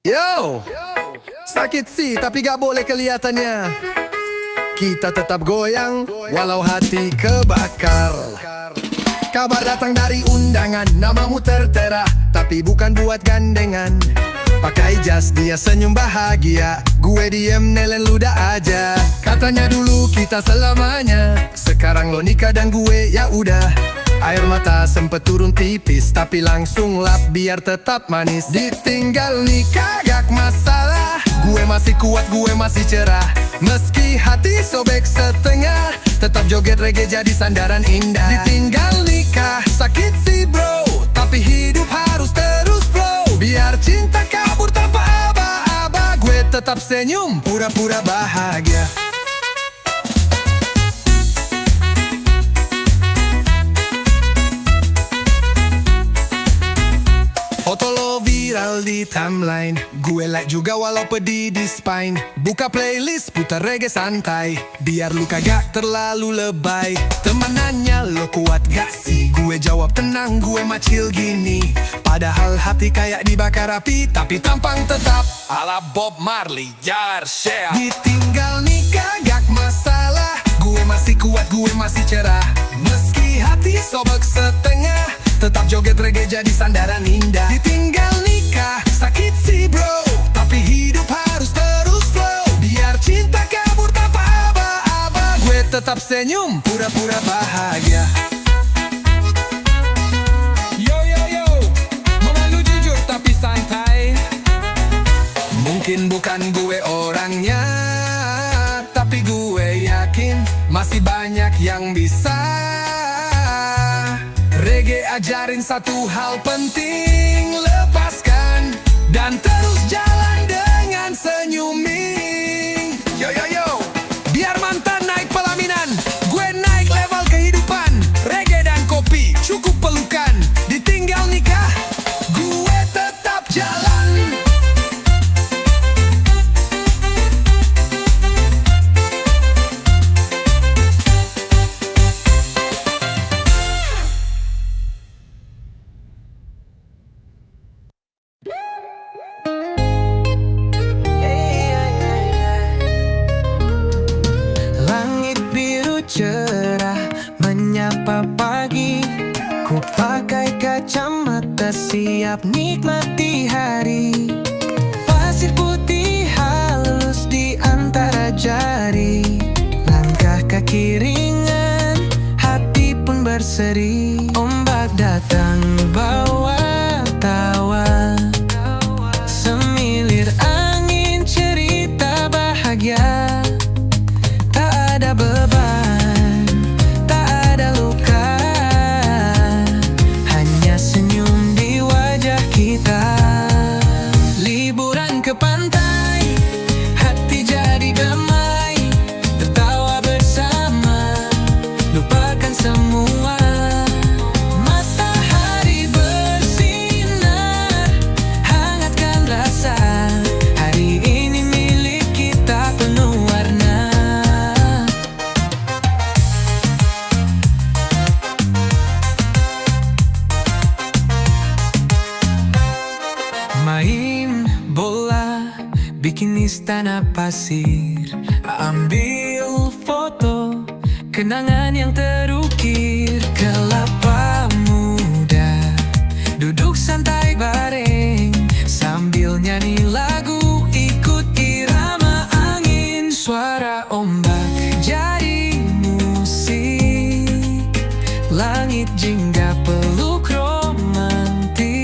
Yo, sakit sih tapi gak boleh kelihatannya. Kita tetap goyang walau hati kebakar. Kabar datang dari undangan, namamu tertera, tapi bukan buat gandengan. Pakai jas dia senyum bahagia, gue diem nelen ludah aja. Katanya dulu kita selamanya, sekarang lo nikah dan gue ya udah. Air mata sempet turun tipis, tapi langsung lap biar tetap manis. Ditinggal nikah gak masalah, gue masih kuat, gue masih cerah. Meski hati sobek setengah, tetap joget reggae jadi sandaran indah. Ditinggal nikah sakit sih bro, tapi hidup harus terus flow. Biar cinta kabur tanpa aba-aba, gue tetap senyum pura-pura bahagia. Foto lo viral di timeline, gue like juga walau pedih di spine. Buka playlist, putar reggae santai, biar lu kagak terlalu lebay. Teman nanya lo kuat gak sih, gue jawab tenang, gue macil gini. Padahal hati kayak dibakar api, tapi tampang tetap ala Bob Marley, jar share. Ditinggal nikah gak masalah, gue masih kuat, gue masih cerah. Meski hati sobek setengah, tetap joget reggae jadi sandaran indah. Ditinggal nikah sakit sih bro, tapi hidup harus terus flow. Biar cinta kabur tanpa aba-aba, gue tetap senyum pura-pura bahagia. Yo yo yo, memalu jujur tapi santai. Mungkin bukan gue orangnya, tapi gue yakin masih banyak yang bisa. Reggae ajarin satu hal penting, lepaskan dan terus jalan dengan senyumin. Yo yo yo, biar mantan naik pelaminan, gue naik level kehidupan. Reggae dan kopi cukup pelukan. Ditinggal nikah, gue tetap jalan. Cerah menyapa pagi, ku pakai kacamata siap nikmati hari. Pasir putih halus di antara jari, langkah kaki ringan, hati pun berseri. Ombak datang bawa tawa, semilir angin cerita bahagia. Tak ada beban, liburan ke pantai, hati jadi damai, tertawa bersama, lupakan semua. Matahari bersinar, hangatkan rasa, hari ini milik kita penuh warna. Main bola, bikin istana pasir, ambil foto, kenangan yang terukir. Kelapa muda, duduk santai bareng, sambil nyanyi lagu, ikut irama angin. Suara ombak jadi musik, langit jingga peluk romantik.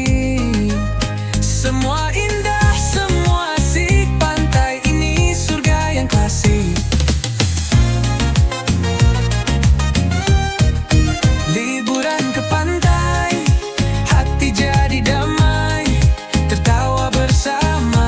Semua indah, semua asik, pantai ini surga yang klasik. Liburan ke pantai, hati jadi damai, tertawa bersama,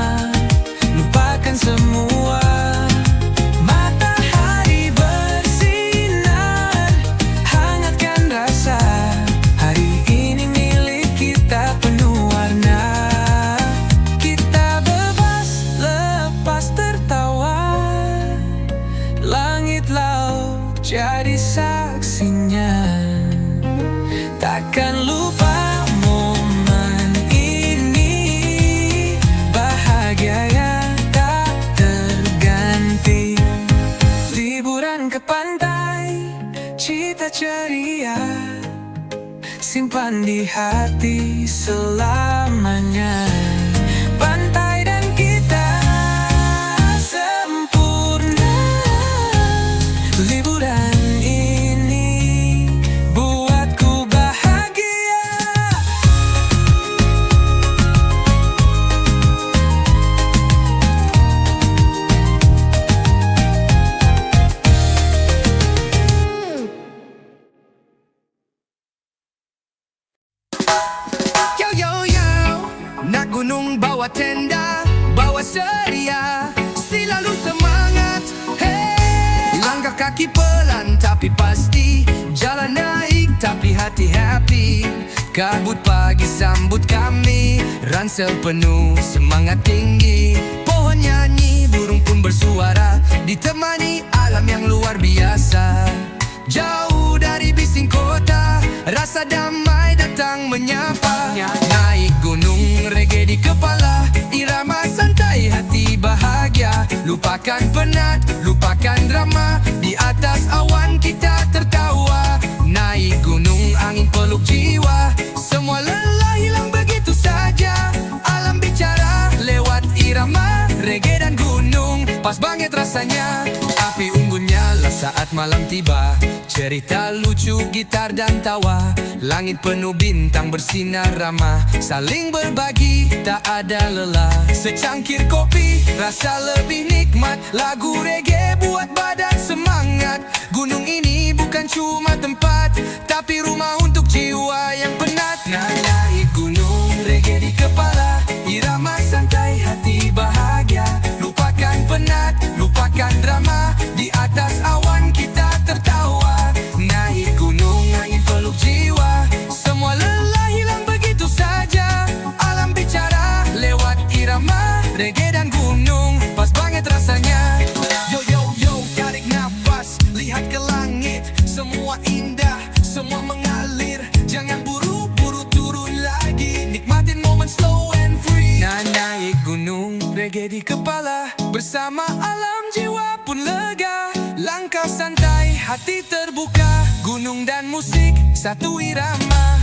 akan di hati selamanya. Pantai dan kita sempurna. Liburan ini buatku bahagia. Yo yo yo, naik gunung bawa tenda, bawa seria, selalu semangat. Hey, langkah kaki pelan tapi pasti, jalan naik tapi hati happy. Kabut pagi sambut kami, ransel penuh semangat tinggi. Pohon nyanyi, burung pun bersuara, ditemani alam yang luar biasa. Jauh dari bising kota, rasa damai datang menyapa. Naik gunung, reggae di kepala, irama santai, hati bahagia. Lupakan penat, lupakan drama, di atas awan kita tertawa. Naik gunung, angin peluk jiwa, semua lelah hilang begitu saja. Alam bicara lewat irama, reggae dan gunung, pas banget rasanya. Api unggun nyala saat malam tiba, cerita lucu, gitar dan tawa. Langit penuh bintang bersinar ramah, saling berbagi tak ada lelah. Secangkir kopi rasa lebih nikmat, lagu reggae buat badan semangat. Gunung ini bukan cuma tempat, tapi rumah untuk jiwa yang penat. Naik gunung, reggae di kepala, irama santai, hati bahagia. Lupakan penat, lupakan drama, di atas awan kita tertawa. Naik gunung, angin peluk jiwa, semua lelah hilang begitu saja. Alam bicara lewat irama, reggae dan gunung, pas banget rasanya. Yo yo yo, tarik nafas, lihat ke langit, semua indah, semua mengalir. Jangan buru-buru turun lagi, nikmatin momen slow and free. Naik gunung, reggae di kepala, bersama alam jiwa pun lega. Langkah santai, hati terbuka, gunung dan musik satu irama.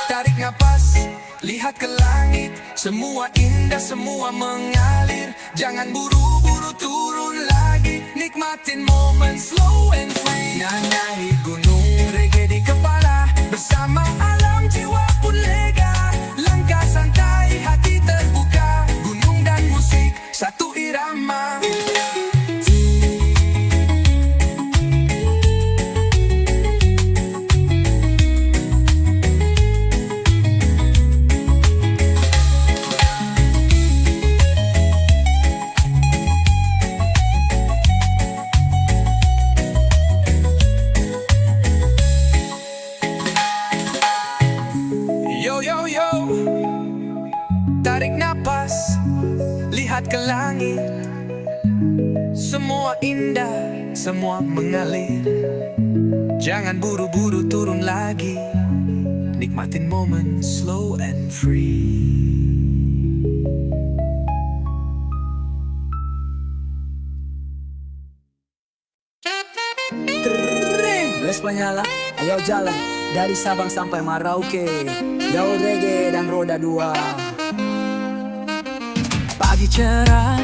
Tarik napas, lihat ke langit, semua indah, semua mengalir. Jangan buru-buru turun lagi, nikmatin momen slow and free. Naik gunung, reggae di kepala, bersama alam jiwa pun lega. Langkah santai, hati terbuka, gunung dan musik satu irama. Yo yo yo, tarik napas, lihat ke langit, semua indah, semua mengalir. Jangan buru-buru turun lagi, nikmatin momen slow and free. Vespa nyala, ayo jalan dari Sabang sampai Merauke. Yo reggae dan roda dua. Pagi cerah,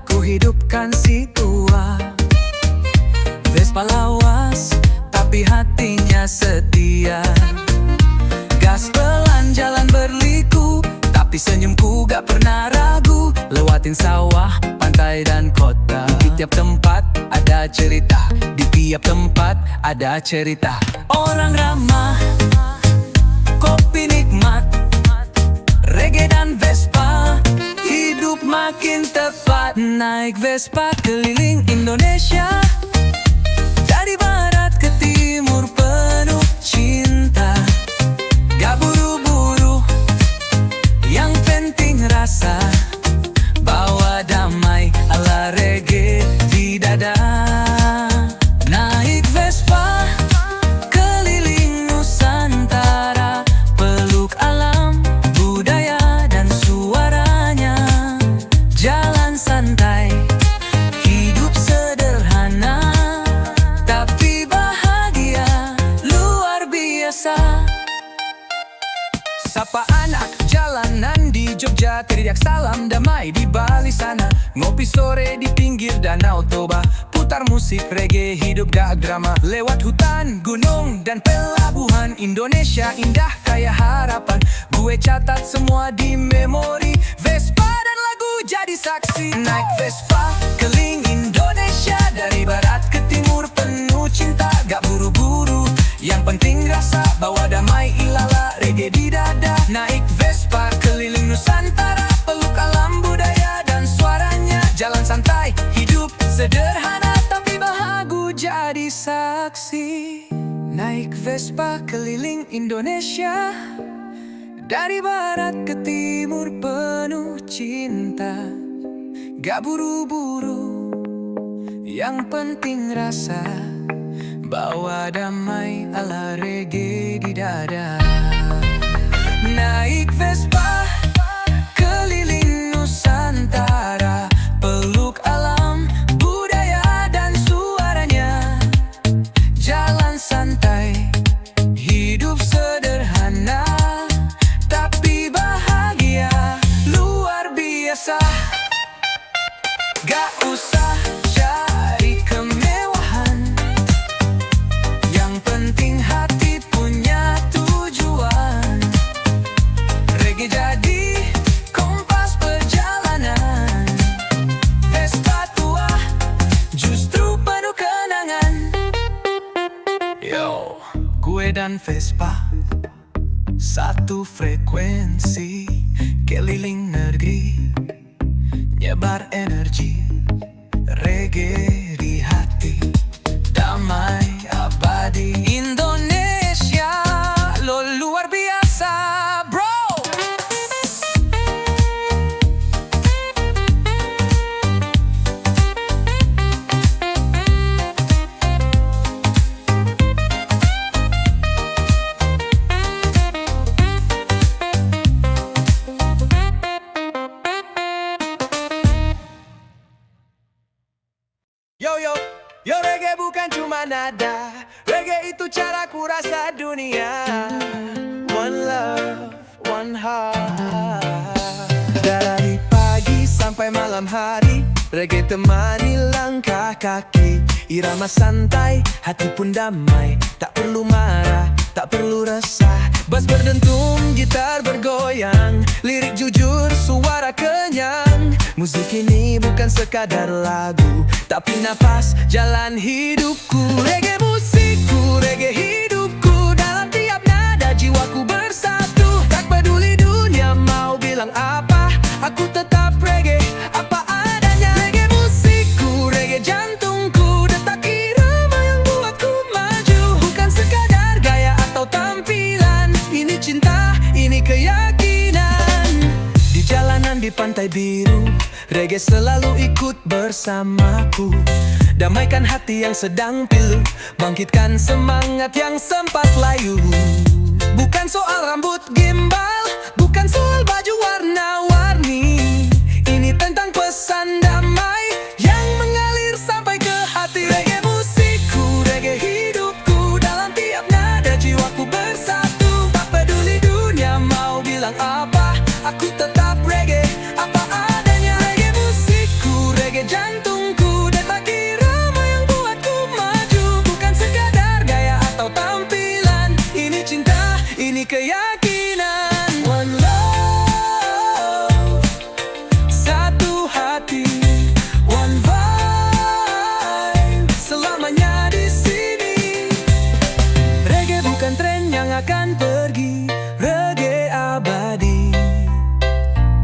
ku hidupkan si tua. Vespa lawas, tapi hatinya setia. Gas pelan jalan berliku, tapi senyumku gak pernah ragu. Lewatin sawah, pantai dan kota. Di tiap tempat ada cerita, di tiap tempat ada cerita. Orang ramah, kopi nikmat, reggae dan Vespa, hidup makin tepat. Naik Vespa keliling Indonesia, dari barat ke timur. Jogja teriak salam damai di Bali sana. Ngopi sore di pinggir Danau Toba, putar musik reggae hidup gak drama. Lewat hutan, gunung, dan pelabuhan, Indonesia indah kayak harapan. Gue catat semua di memori, Vespa dan lagu jadi saksi. Naik Vespa keliling Indonesia, dari barat ke timur penuh cinta. Gak buru-buru, yang penting rasa, bawa damai ilala reggae di dada. Naik Vespa keliling Nusantara, peluk alam budaya dan suaranya. Jalan santai, hidup sederhana tapi bahagia jadi saksi. Naik Vespa keliling Indonesia, dari barat ke timur penuh cinta. Gak buru-buru, yang penting rasa, bawa damai ala reggae di dada. Naik Vespa keliling Nusantara, peluk alam budaya dan suaranya. Jalan santai, hidup sederhana tapi bahagia luar biasa. Gak usah cari kemewahan, yang penting hati punya tujuan. Reggae jadi kompas perjalanan. Vespa tua justru penuh kenangan. Yo, gue dan Vespa satu frekuensi, keliling negeri, nyebar energi reggae di hati, damai abadi. Indonesia lo luar biasa bro. Yo reggae bukan cuma nada, reggae itu cara ku rasa dunia. One love, one heart. Dari pagi sampai malam hari, reggae temani langkah kaki. Irama santai, hati pun damai, tak perlu marah, tak perlu resah. Bass berdentum, gitar bergoyang, lirik jujur, suara kenyang. Musik ini bukan sekadar lagu, tapi napas jalan hidupku. Reggae musikku, reggae hidupku, dalam tiap nada jiwaku bersatu. Tak peduli dunia mau bilang apa, aku tetap reggae apa adanya. Reggae musikku, reggae jantungku, detak irama yang buatku maju. Bukan sekadar gaya atau tampilan, ini cinta, ini keyakinan. Di jalanan di pantai biru, reggae selalu ikut bersamaku. Damaikan hati yang sedang pilu, bangkitkan semangat yang sempat layu. Bukan soal rambut gimbal, bukan soal baju warna-warni, ini tentang pesan damai yang mengalir sampai ke hati. Reggae musikku, reggae hidupku, dalam tiap nada jiwaku bersatu. Tak peduli dunia mau bilang apa, aku tetap reggae apa adanya. Reggae musikku, reggae jantungku, detak irama yang buatku maju. Bukan sekadar gaya atau tampilan, ini cinta, ini keyakinan. One love, satu hati, one vibe, selamanya di sini. Reggae bukan tren yang akan pergi, reggae abadi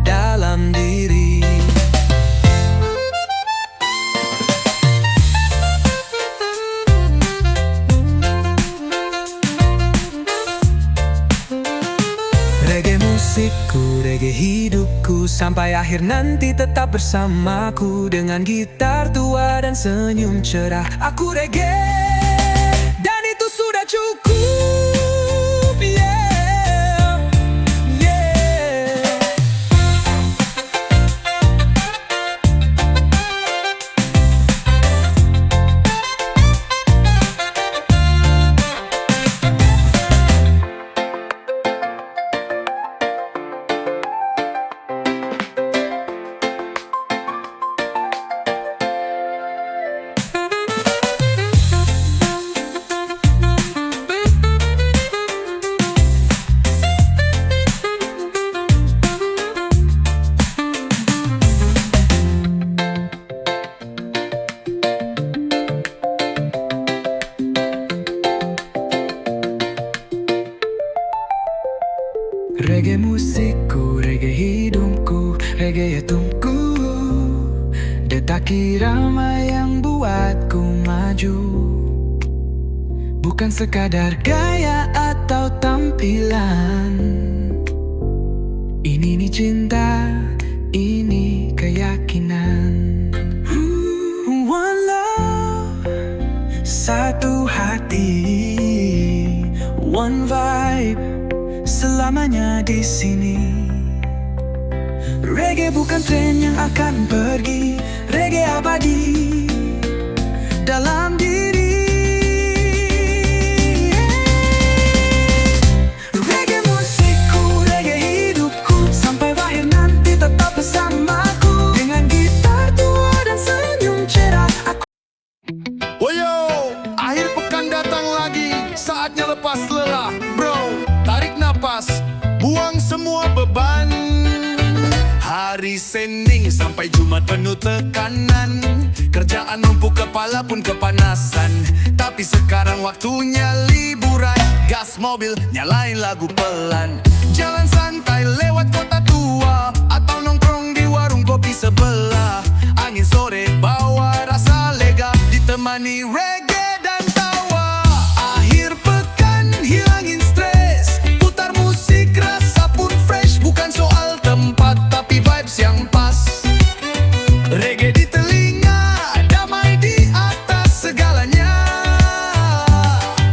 dalam diri. Reggae musikku, reggae hidupku, sampai akhir nanti tetap bersamaku. Dengan gitar tua dan senyum cerah, aku reggae, dan itu sudah cukup. Yeah, yeah. musikku, reggae hidupku, reggae hitungku. Detak irama yang buatku maju, bukan sekadar gaya atau tampilan. Ini nih cinta, ini keyakinan. One love, satu hati, one vibe, selamanya di sini. Reggae bukan tren yang akan pergi, reggae abadi dalam diri. Reggae musikku, reggae hidupku, sampai akhir nanti tetap bersamaku. Dengan gitar tua dan senyum cerah aku. Woyo, akhir pekan datang lagi, saatnya lepas lelah. Bro, tarik napas, buang semua beban. Hari Senin sampai Jumat penuh tekanan, kerjaan numpuk kepala pun kepanasan. Tapi sekarang waktunya liburan, gas mobil, nyalain lagu pelan. Jalan santai lewat kota tua, atau nongkrong di warung kopi sebelah. Angin sore bawa rasa lega, ditemani reggae dan tawa. Akhir pekan hilangin stres, putar musik rasa pun fresh. Bukan soal tempat tapi vibes yang pas. Reggae di telinga, damai di atas segalanya.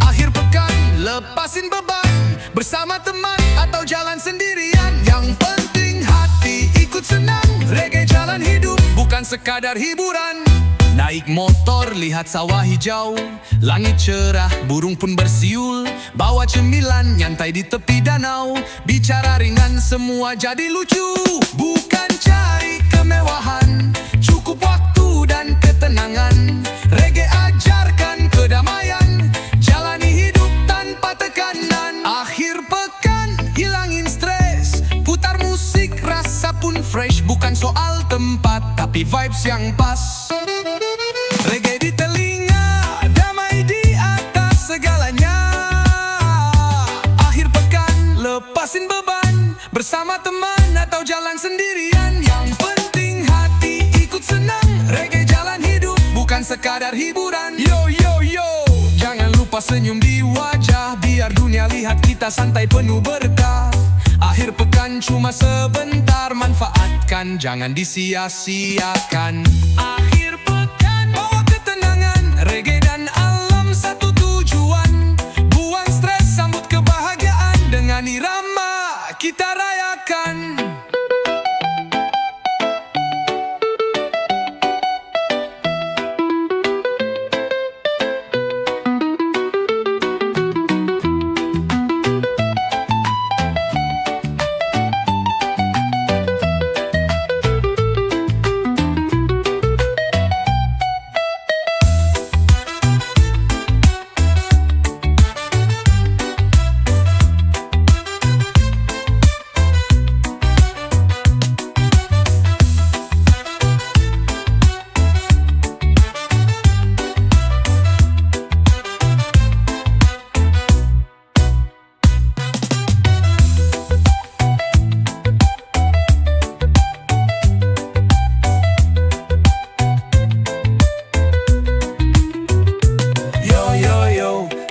Akhir pekan lepasin beban, bersama teman atau jalan sendirian. Yang penting hati ikut senang, reggae jalan hidup, bukan sekadar hiburan. Naik motor, lihat sawah hijau, langit cerah, burung pun bersiul. Bawa cemilan, nyantai di tepi danau, bicara ringan, semua jadi lucu. Bukan cari kemewahan, cukup waktu dan ketenangan. Reggae ajarkan kedamaian, jalani hidup tanpa tekanan. Akhir pekan, hilangin stres, putar musik, rasa pun fresh. Bukan soal tempat, tapi vibes yang pas. Reggae di telinga, damai di atas segalanya. Akhir pekan, lepasin beban, bersama teman atau jalan sendirian. Yang penting hati ikut senang, reggae jalan hidup, bukan sekadar hiburan. Yo yo yo, jangan lupa senyum di wajah, biar dunia lihat kita santai penuh berkah. Akhir pekan cuma sebentar, manfaatkan, jangan disia-siakan. Akhir pekan bawa ketenangan, reggae dan alam satu tujuan. Buang stres, sambut kebahagiaan, dengan irama kita rayakan.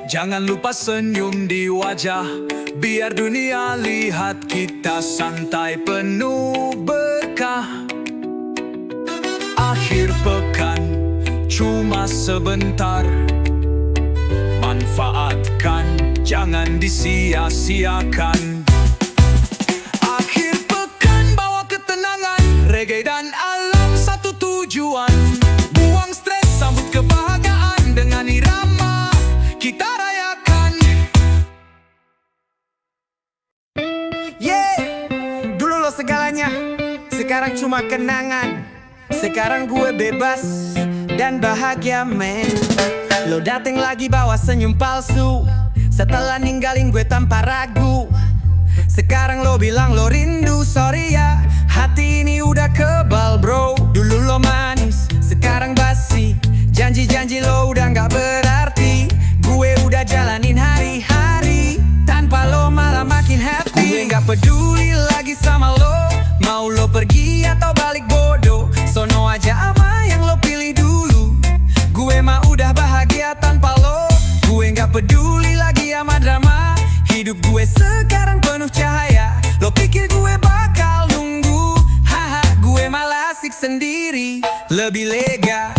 Jangan lupa senyum di wajah, biar dunia lihat kita santai penuh berkah. Akhir pekan cuma sebentar, manfaatkan, jangan disia-siakan. Akhir pekan bawa ketenangan, reggae dan alam satu tujuan. Buang stres, sambut kebahagiaan, dengan irama kita rayakan. Dulu lo segalanya, sekarang cuma kenangan. Sekarang gue bebas dan bahagia men. Lo dateng lagi bawa senyum palsu, setelah ninggalin gue tanpa ragu. Sekarang lo bilang lo rindu, sorry ya, hati ini udah kebal bro. Dulu lo manis, sekarang basi, janji-janji lo udah gak berarti. Gue udah jalanin hari-hari, tanpa lo malah makin happy. Gue gak peduli lah sendiri, lebih lega.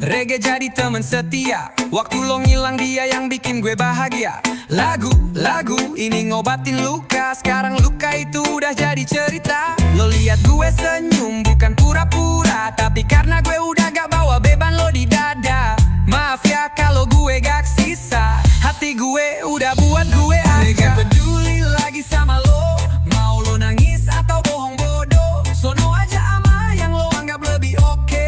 Reggae jadi temen setia, waktu lo ngilang dia yang bikin gue bahagia. Lagu ini ngobatin luka, sekarang luka itu udah jadi cerita. Lo lihat gue senyum bukan pura-pura, tapi karena gue udah gak bawa beban lo di dada. Maaf ya kalau gue gak sisa, hati gue udah buat gue aja. Gak peduli lagi sama lo, mau lo nangis atau bohong bodoh, sono aja ama yang lo anggap lebih oke.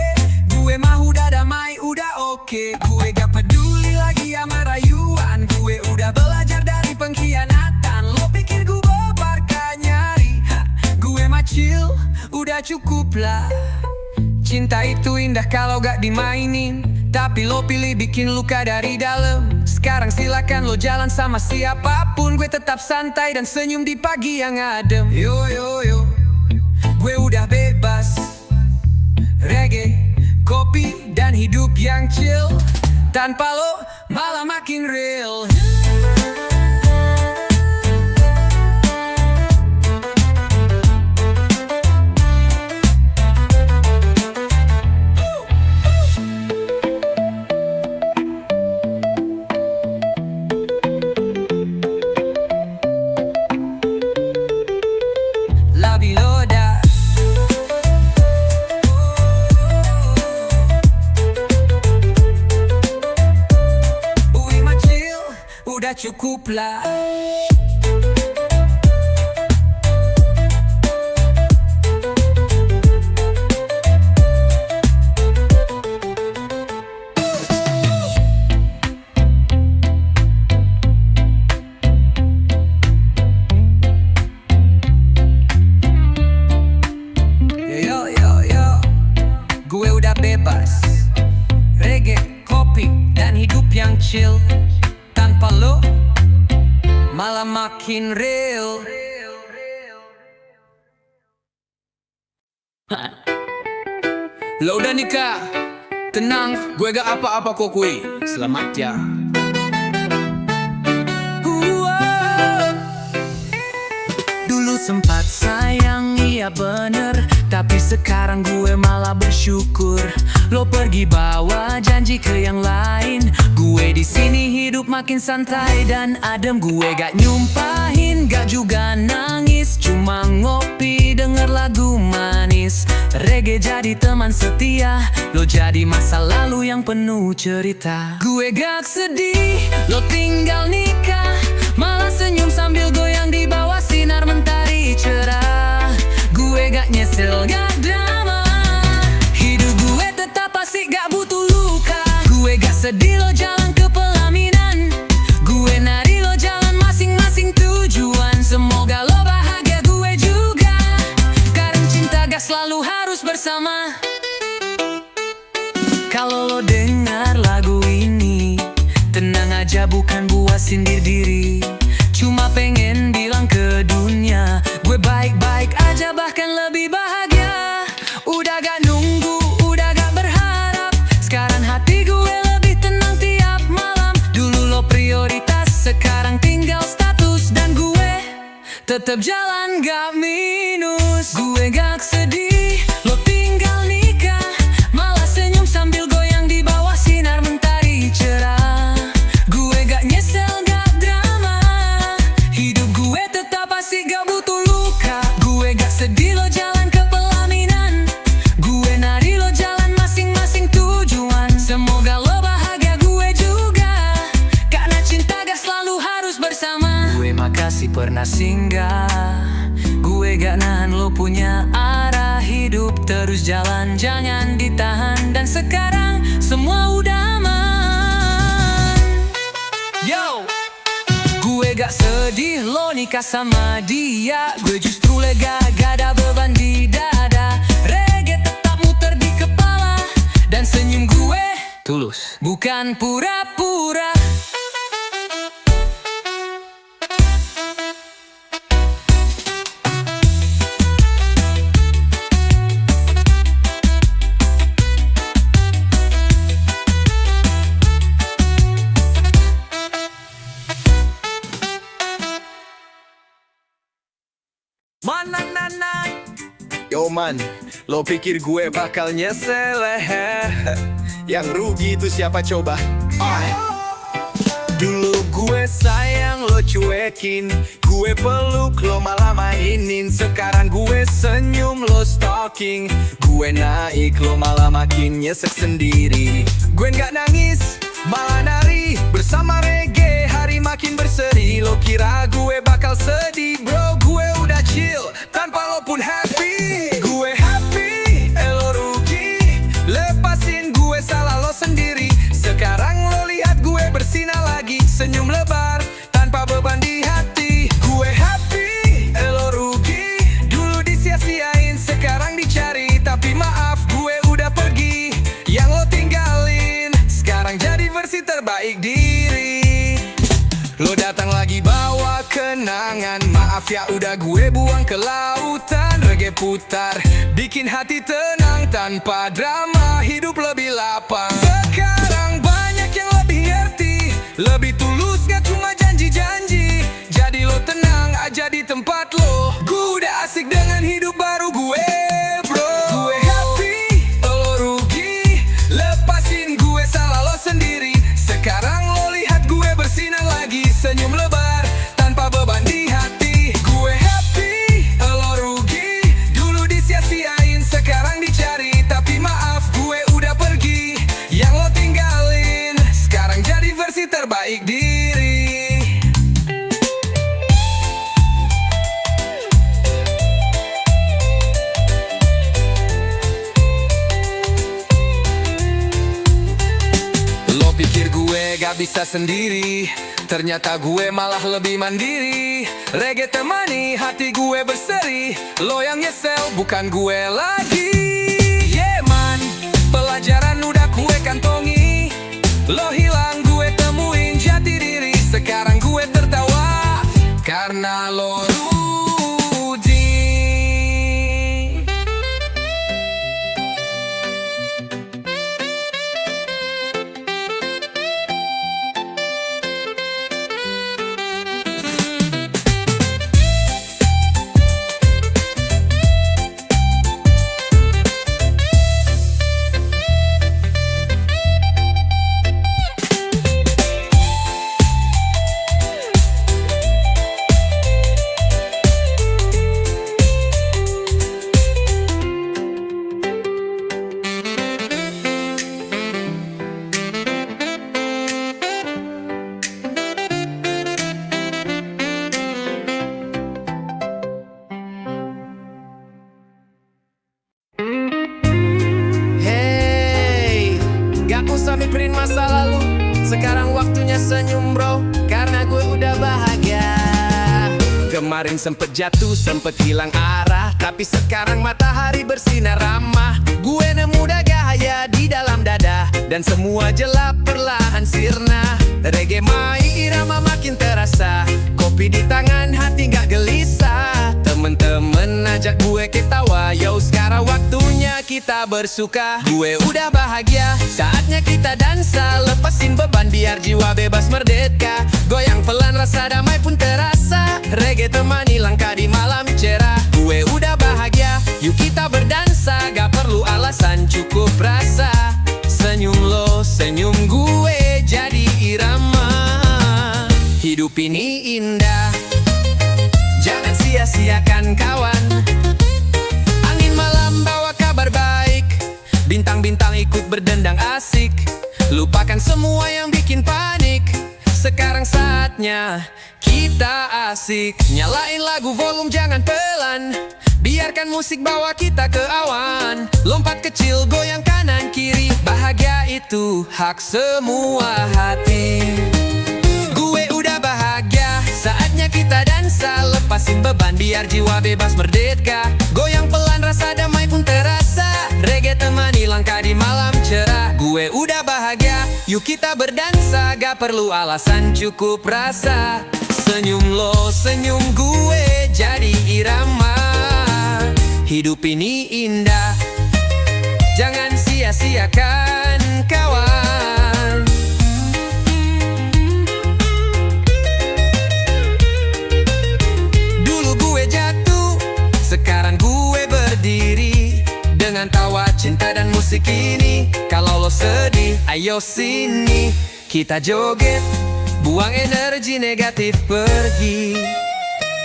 Gue mah udah damai, udah oke. Gue gak peduli lagi sama rayuan, gue udah belajar dari pengkhianatan. Lo pikir gue bebar gak nyari, gue mah chill, udah cukup lah. Cinta itu indah kalau gak dimainin, tapi lo pilih bikin luka dari dalam. Sekarang silakan lo jalan sama siapapun, gue tetap santai dan senyum di pagi yang adem. Yo, gue udah bebas. Reggae, kopi, dan hidup yang chill. Tanpa lo malah makin real. Labiloda. Udah cukup lah. Yo, gue udah bebas. Reggae, kopi, dan hidup yang chill. Tanpa lo malah makin real. Lo udah nikah, tenang, gue gak apa-apa kok kui. Selamat ya. Dulu sempat sayang, iya bener, tapi sekarang gue malah bersyukur. Lo pergi bawa janji ke yang lain, gue di sini hidup makin santai dan adem. Gue gak nyumpahin, gak juga nangis, cuma ngopi denger lagu manis. Reggae jadi teman setia, lo jadi masa lalu yang penuh cerita. Gue gak sedih, lo tinggal nikah, malah senyum sambil goyang di bawah sinar mentari cerah. Gue gak nyesel, gak drama, hidup gue tetap asik, gak butuh luka. Gue gak sedih lo jalan ke pelaminan, gue nari lo jalan masing-masing tujuan. Semoga lo bahagia, gue juga, karena cinta gak selalu harus bersama. Kalau lo dengar lagu ini, tenang aja bukan buat sindir diri, cuma pengen bilang ke dunia, gue baik-baik aja bahkan lebih bahagia. Udah gak nunggu, udah gak berharap, sekarang hati gue lebih tenang tiap malam. Dulu lo prioritas, sekarang tinggal status, dan gue tetap jalan gak minus. Gue gak sedih, lo tinggal nikah, malah senyum sambil goyang di bawah sinar mentari cerah. Gue gak nyesel, gak drama, hidup gue tetap asik, gak butuh luka. Gue gak sedih lo jalan ke pelaminan, gue nari lo jalan masing-masing tujuan. Semoga lo bahagia, gue juga, karena cinta gak selalu harus bersama. Gue makasih pernah singgah, gue gak nahan lo punya arah. Hidup terus jalan, jangan ditahan, dan sekarang semua udah aman. Yo, gue gak sedih lo nikah sama dia, gue justru lega, gak ada beban di dada. Reggae tetap muter di kepala, dan senyum gue tulus, bukan pura-pura. Yo man, lo pikir gue bakal nyesel Yang rugi itu siapa coba? Dulu gue sayang lo cuekin, gue peluk lo malah mainin. Sekarang gue senyum lo stalking, gue naik lo malah makin nyesek sendiri. Gue nggak nangis, malah nari bersama reggae, hari makin berseri. Lo kira gue bakal sedih bro, gue udah chill tanpa lo pun happy. Gue happy, lo rugi, lepasin gue salah lo sendiri. Sekarang lo lihat gue bersinar lagi, senyum lebar tanpa beban di hati. Gue happy, lo rugi, dulu disia-siain sekarang dicari. Tapi maaf gue udah pergi, yang lo tinggalin sekarang jadi versi terbaik diri. Lo datang lagi bawa kenangan, maaf ya udah gue buang ke lautan. Reggae putar, bikin hati tenang tanpa drama, hidup lebih lapang. Sekarang banyak yang lebih ngerti, lebih tulus gak cuma janji-janji. Jadi lo tenang aja di tempat lo, gue udah asik dengan hidup baru gue bro. Gue happy, lo rugi, lepasin gue salah lo sendiri. Sekarang lo lihat gue bersinar lagi, senyum lebar tanpa beban di hati. Gue happy, lo rugi, dulu disia-siain sekarang dicari. Tapi maaf gue udah pergi, yang lo tinggalin sekarang jadi versi terbaik diri. Lo pikir gue gak bisa sendiri, ternyata gue malah lebih mandiri. Reggae temani hati gue berseri, lo yang nyesel bukan gue lagi. Yeah man, pelajaran udah gue kantongi. Lo hilang gue temuin jati diri. Sekarang gue tertawa karena lo rugi. Gak usah mikirin masa lalu, sekarang waktunya senyum bro, karena gue udah bahagia. Kemarin sempet jatuh, sempet hilang arah, tapi sekarang matahari bersinar ramah. Gue nemu gaya di dalam dada, dan semua gelap perlahan sirna. Reggae mai irama makin terasa, kopi di tangan hati gak gelisah. Temen-temen ajak gue ketawa, yo sekarang waktunya kita bersuka. Gue udah bahagia, saatnya kita dansa, lepasin beban biar jiwa bebas merdeka. Goyang pelan rasa damai pun terasa, reggae temani langkah di malam cerah. Gue udah bahagia, yuk kita berdansa, gak perlu alasan cukup rasa. Senyum lo, senyum gue jadi irama. Hidup ini indah, jangan sia-siakan kawan. Angin malam bawa kabar baik, bintang-bintang ikut berdendang asik. Lupakan semua yang bikin panik, sekarang saatnya kita asik. Nyalain lagu volume jangan pelan, biarkan musik bawa kita ke awan. Lompat kecil goyang kanan kiri, bahagia itu hak semua hati. Gue udah bahagia, saatnya kita dansa, lepasin beban biar jiwa bebas merdeka. Goyang pelan rasa damai pun terasa, reggae temani langkah di malam cerah. Gue udah bahagia, yuk kita berdansa, gak perlu alasan cukup rasa. Senyum lo, senyum gue jadi irama. Hidup ini indah, jangan sia-siakan kawan. Dulu gue jatuh, sekarang gue berdiri. cinta dan musik ini. Kalau lo sedih, ayo sini kita joget, buang energi negatif pergi.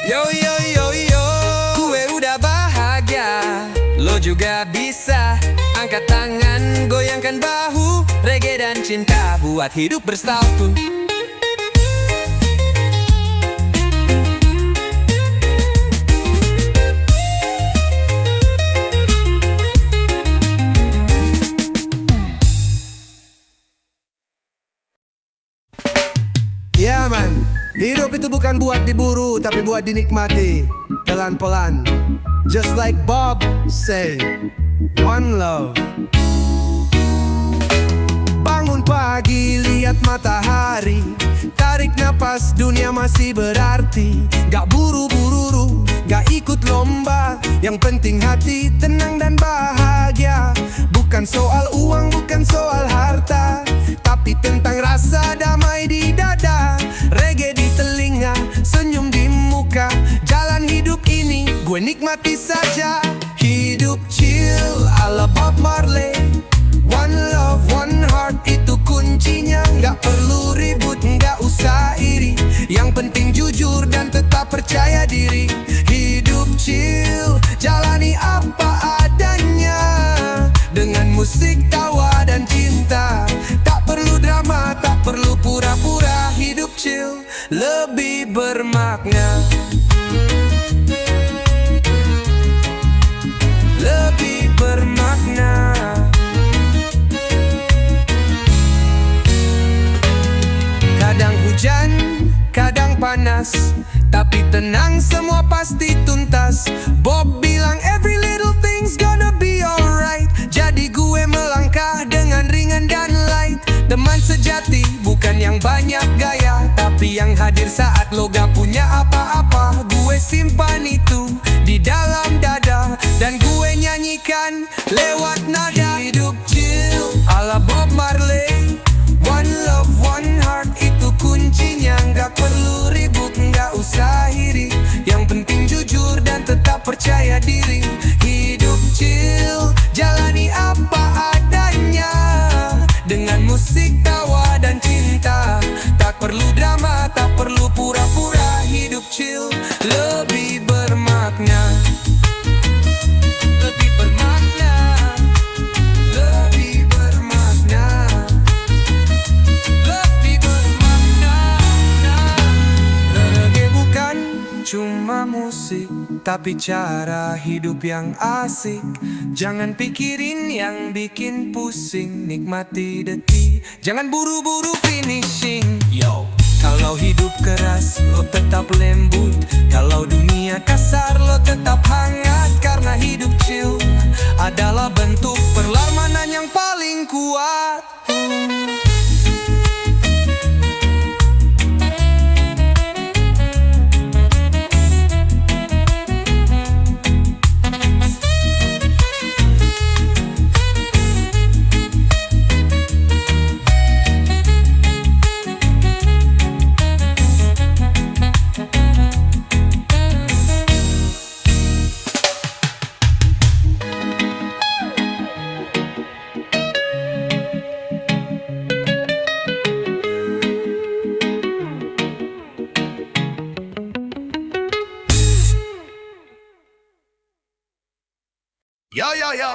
Yo yo yo yo, gue udah bahagia, lo juga bisa. Angkat tangan, goyangkan bahu, reggae dan cinta buat hidup bersatu. Ya man, hidup itu bukan buat diburu, tapi buat dinikmati pelan-pelan. Just like Bob say, one love. Bangun pagi, lihat matahari, tarik napas, dunia masih berarti. Gak buru-buru, gak ikut lomba, yang penting hati tenang dan bahagia. Bukan soal uang, bukan soal harta, tapi tentang rasa damai di dada. Reggae di telinga, senyum di muka, jalan hidup ini gue nikmati saja. Hidup chill ala Bob Marley, one love, one heart, itu kuncinya. Gak perlu ribut, gak usah iri, yang penting jujur dan tetap percaya diri. Hidup chill, jalani apa adanya, dengan musik, tawa dan cinta. Tak perlu drama, tak perlu pura-pura. Hidup chill lebih bermakna, lebih bermakna. Kadang hujan, kadang panas, tapi tenang, semua pasti tuntas. Bob bilang every little thing's gonna be alright. Jadi gue melangkah dengan ringan dan light. Teman sejati bukan yang banyak gaya, tapi yang hadir saat lo gak punya apa-apa. Gue simpan itu di dalam dada, dan gue nyanyikan lewat nada. Hidup chill ala Bob Marley, one love, one heart, itu kuncinya. Gak perlu ribut, gak usah iri, yang penting jujur dan tetap percaya diri. Hidup chill, jalani apa adanya, dengan musik, tawa dan cinta. Tak perlu drama, tak perlu pura-pura. Hidup chill lebih bermakna, lebih bermakna, lebih bermakna, lebih bermakna. Reggae bukan cuma musik, tapi cara hidup yang asik. Jangan pikirin yang bikin pusing, nikmati detik, jangan buru-buru finishing. Yo, kalau hidup keras, lo tetap lembut. Kalau dunia kasar, lo tetap hangat. Karena hidup chill adalah bentuk perlawanan yang paling kuat. Yo yo yo,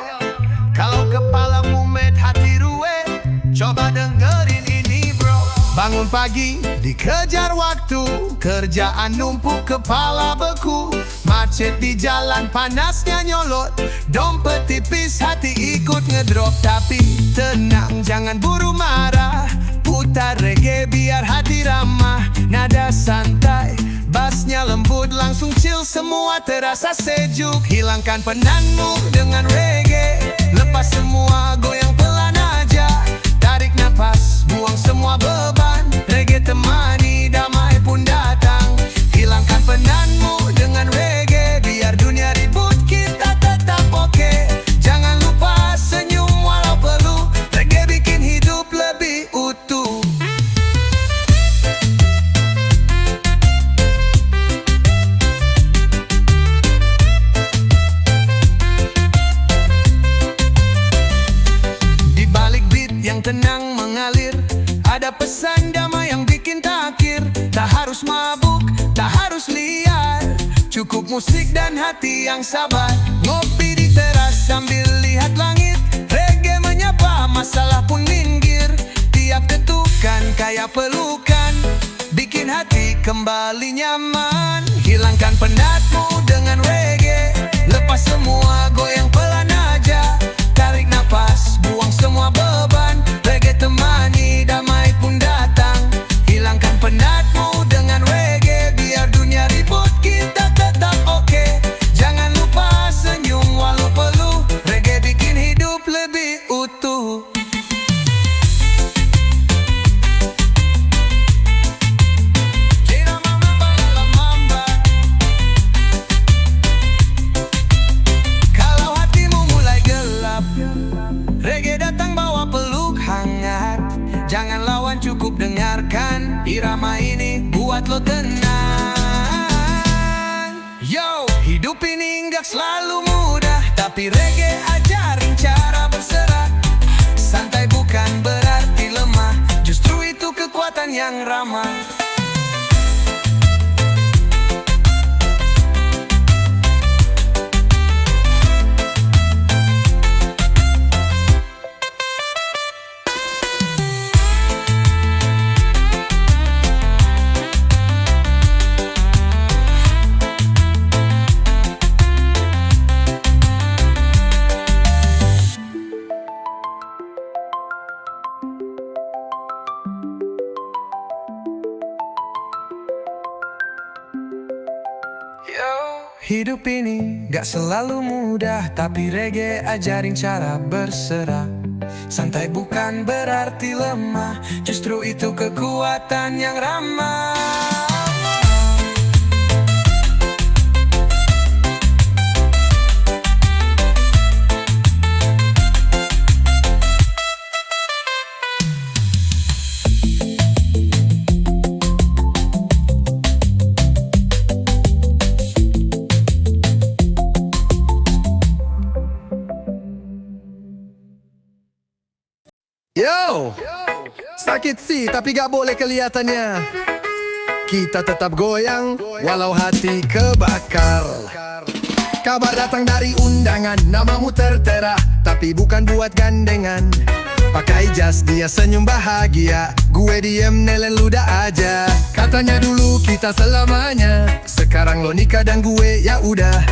kalau kepalamu met hati ruwe, coba dengerin ini bro. Bangun pagi, dikejar waktu, kerjaan numpuk, kepala beku. Macet di jalan, panasnya nyolot, dompet tipis, hati ikut ngedrop. Tapi tenang, jangan buru marah, putar reggae biar hati ramah. Nada santai, bassnya lembut, langsung chill, semua terasa sejuk. Hilangkan penatmu dengan reggae, lepas semua, goyang pelan aja. Tarik napas, buang semua beban, reggae temani, damai pun datang. Hilangkan penatmu dengan reggae, biar dunia ribut, kita tetap oke. Jangan lupa senyum walau perlu, reggae bikin hidup lebih utuh. tenang mengalir. Ada pesan damai yang bikin takir. Tak harus mabuk, tak harus liar, cukup musik dan hati yang sabar. Ngopi di teras sambil lihat langit. Reggae menyapa, masalah pun minggir. Tiap ketukan kayak pelukan, bikin hati kembali nyaman. Hilangkan penatmu dengan reggae. Lepas semua, goyang pelan aja. Tarik napas, buang semua beban. Reggae temani, damai pun datang. Hilangkan penatmu dengan reggae. Biar dunia ribut, kita tetap oke. Jangan lupa senyum walau peluh. Reggae bikin hidup lebih utuh. Kalau hatimu mulai gelap, reggae datang bawa peluk hangat. Jangan lawan, cukup dengarkan. Irama ini buat lo tenang. Yo, hidup ini nggak selalu mudah, tapi reggae ajarin cara berserah. Santai bukan berarti lemah, justru itu kekuatan yang ramah. Hidup ini gak selalu mudah, tapi reggae ajarin cara berserah. Santai bukan berarti lemah, justru itu kekuatan yang ramah. Yo, sakit sih tapi gak boleh kelihatannya. Kita tetap goyang walau hati kebakar. Kabar datang dari undangan, namamu tertera, tapi bukan buat gandengan. Pakai jas, dia senyum bahagia, gue diem nelen ludah aja. Katanya dulu kita selamanya, sekarang lo nikah dan gue ya udah.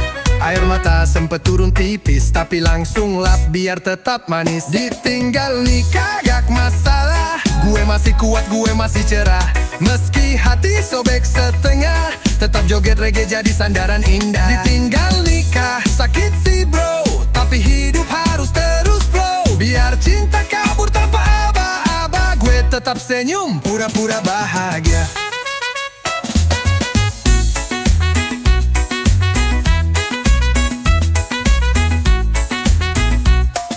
Air mata sempet turun tipis, tapi langsung lap biar tetap manis. Ditinggal nikah gak masalah, gue masih kuat, gue masih cerah. Meski hati sobek setengah, tetap joget reggae jadi sandaran indah. Ditinggal nikah sakit sih bro, tapi hidup harus terus flow. Biar cinta kabur tanpa aba-aba, gue tetap senyum pura-pura bahagia.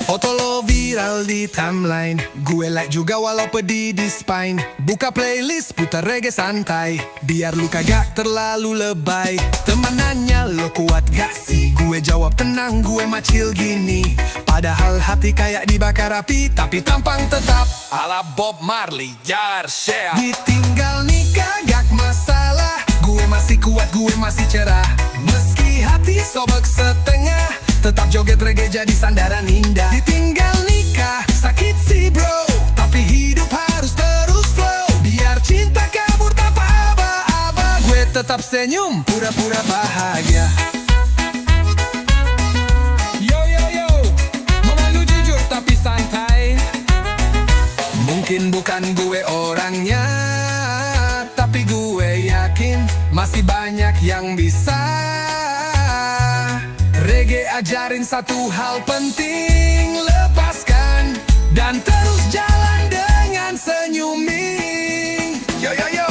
Foto lo viral di timeline, gue like juga walau pedih di spine. Buka playlist, putar reggae santai, biar lu kagak terlalu lebay. Teman nanya lo kuat gak sih, gue jawab tenang, gue macil gini. Padahal hati kayak dibakar api, tapi tampang tetap ala Bob Marley, jar share. Ditinggal nikah gak masalah, gue masih kuat, gue masih cerah. Meski hati sobek setengah, tetap joget reggae jadi sandaran indah. Ditinggal nikah sakit sih bro, tapi hidup harus terus flow. Biar cinta kabur tanpa aba-aba, gue tetap senyum pura-pura bahagia. Yo yo yo, memalu jujur tapi santai. Mungkin bukan gue orangnya, tapi gue yakin masih banyak yang bisa. Reggae ajarin satu hal penting, lepaskan dan terus jalan dengan senyumin. Yo yo yo,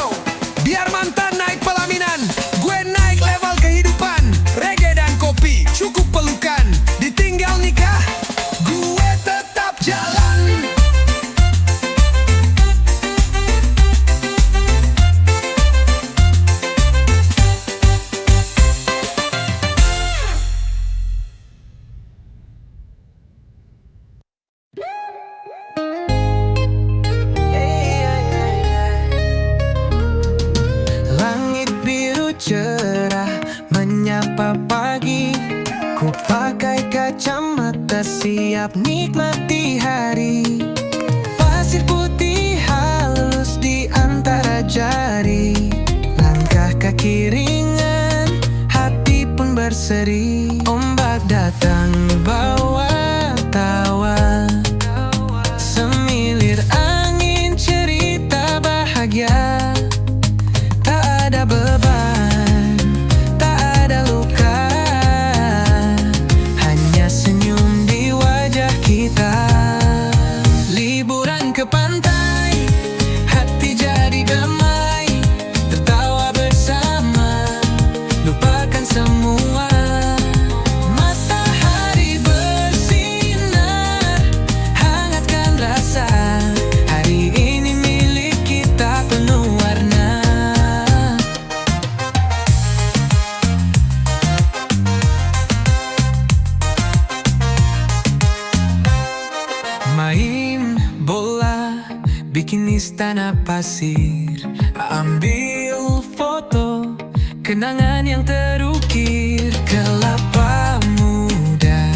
biar mantan naik pelaminan, gue naik level kehidupan. Reggae dan kopi cukup pelukan. Ditinggal nikah, gue tetap jalan. tetap nikmati hari. Pasir putih halus di antara jari, langkah kaki ringan, hati pun berseri. Ombak datang bawa tawa, semilir angin cerita bahagia. Tak ada beban, tak ada luka, hanya senyum di wajah kita. Liburan ke pantai, hati jadi damai, tertawa bersama, lupakan semua. Matahari bersinar, hangatkan rasa, hari ini milik kita penuh warna. Main bola, bikin istana pasir, ambil foto, kenangan yang terukir. Kelapa muda,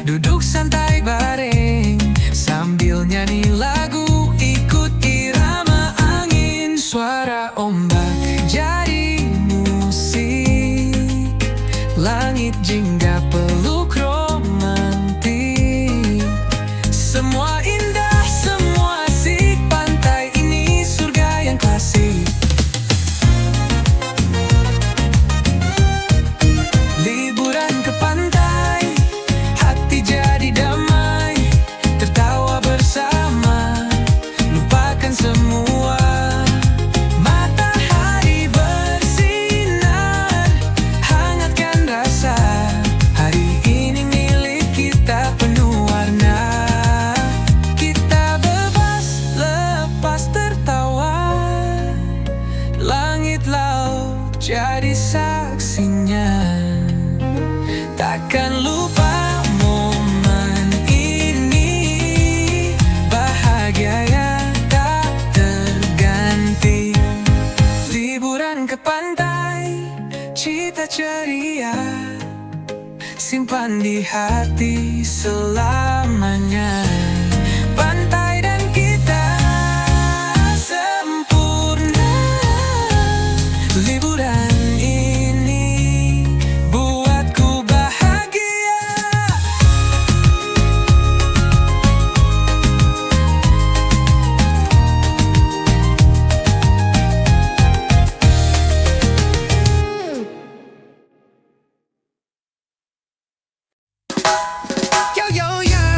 duduk santai bareng, sambil nyanyi lagu, ikut irama angin. Suara ombak jadi musik, langit jingga peluk romantik. Semua indah, semua asik, pantai ini surga yang klasik. Liburan ke pantai, hati jadi damai, tertawa bersama, lupakan semua. Matahari bersinar, hangatkan rasa, hari ini milik kita penuh warna. Kita bebas lepas tertawa, langit laut jadi saksinya. Takkan lupa momen ini, bahagia yang tak terganti. Liburan ke pantai, cita ceria, simpan di hati selamanya. Pantai dan kita sempurna. Liburan ini buatku bahagia. Yo yo yo,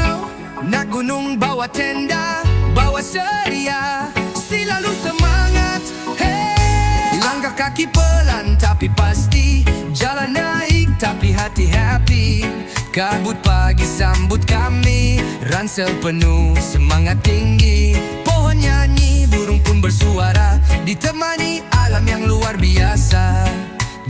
nak gunung bawa tenda, bawa sedia, selalu semangat. Hey, langkah kaki pelan tapi pasti, jalan naik tapi hati happy. Kabut pagi sambut kami, ransel penuh semangat tinggi. Pohon nyanyi, burung pun bersuara, ditemani alam yang luar biasa.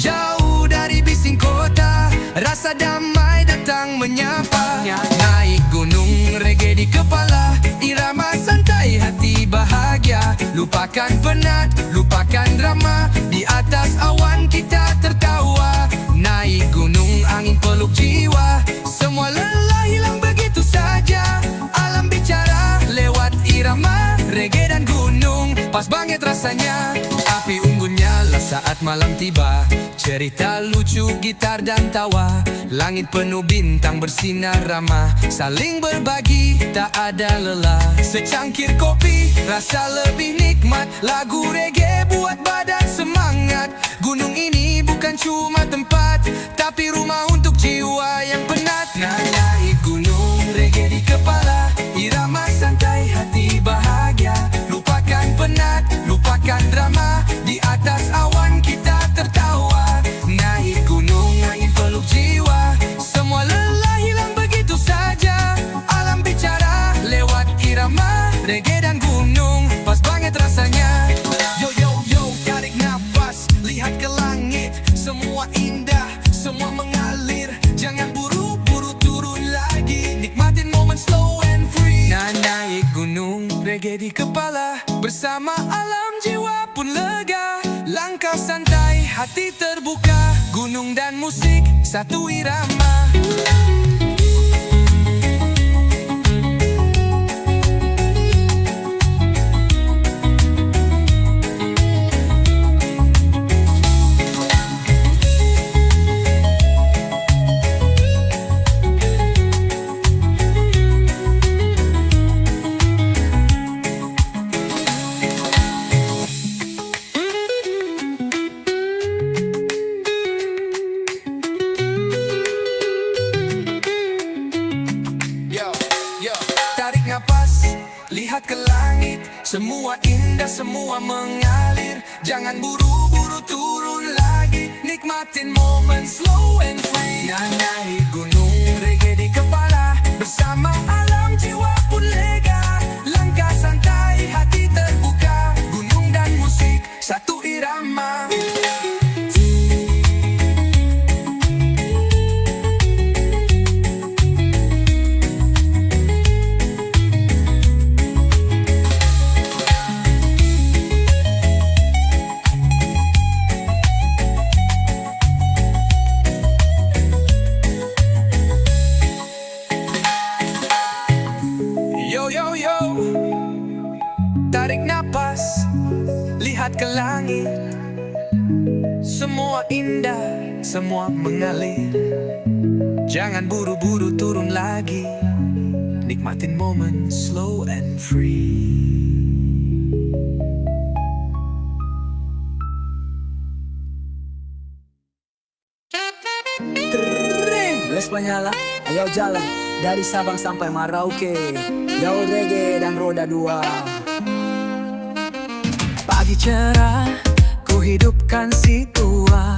Jauh dari bising kota, rasa damai datang menyapa. Naik gunung, reggae di kepala, irama santai, hati bahagia. Lupakan penat, lupakan drama, di atas awan kita tertawa. Naik gunung, angin peluk jiwa, semua lelah hilang begitu saja. Alam bicara lewat irama, reggae dan gunung, pas banget rasanya. Api unggun nyala saat malam tiba, cerita lucu, gitar dan tawa. Langit penuh bintang bersinar ramah, saling berbagi tak ada lelah. Secangkir kopi, rasa lebih nikmat, lagu reggae buat badan semangat. Gunung ini bukan cuma tempat, tapi rumah untuk jiwa yang penat. Naik gunung, reggae di kepala, irama santai, hati bahagia. Lupakan penat, lupakan drama, di atas awan kita tertawa. Naik gunung, angin peluk jiwa, semua lelah hilang begitu saja. Alam bicara lewat irama, reggae dan gunung, pas banget rasanya. Yo yo yo, tarik nafas, lihat ke langit, semua indah, semua mengalir. Jangan buru-buru turun lagi, nikmatin momen slow and free. Naik gunung, reggae di kepala, bersama alam jiwa pun lega. Langkah santai, hati terbuka, gunung dan musik satu irama. langit. Semua indah, semua mengalir. Jangan buru-buru turun lagi. Nikmatin momen slow and free. Naik gunung, reggae di kepala. Bersama alam jiwa pun lega. Langkah santai, hati terbuka. Gunung dan musik, satu irama. Yo yo yo, tarik napas, lihat ke langit. Semua indah, semua mengalir. Jangan buru-buru turun lagi. Nikmatin momen slow and free. Vespa nyala, ayo jalan dari Sabang sampai Merauke. Yo reggae dan roda dua. Pagi cerah, ku hidupkan si tua.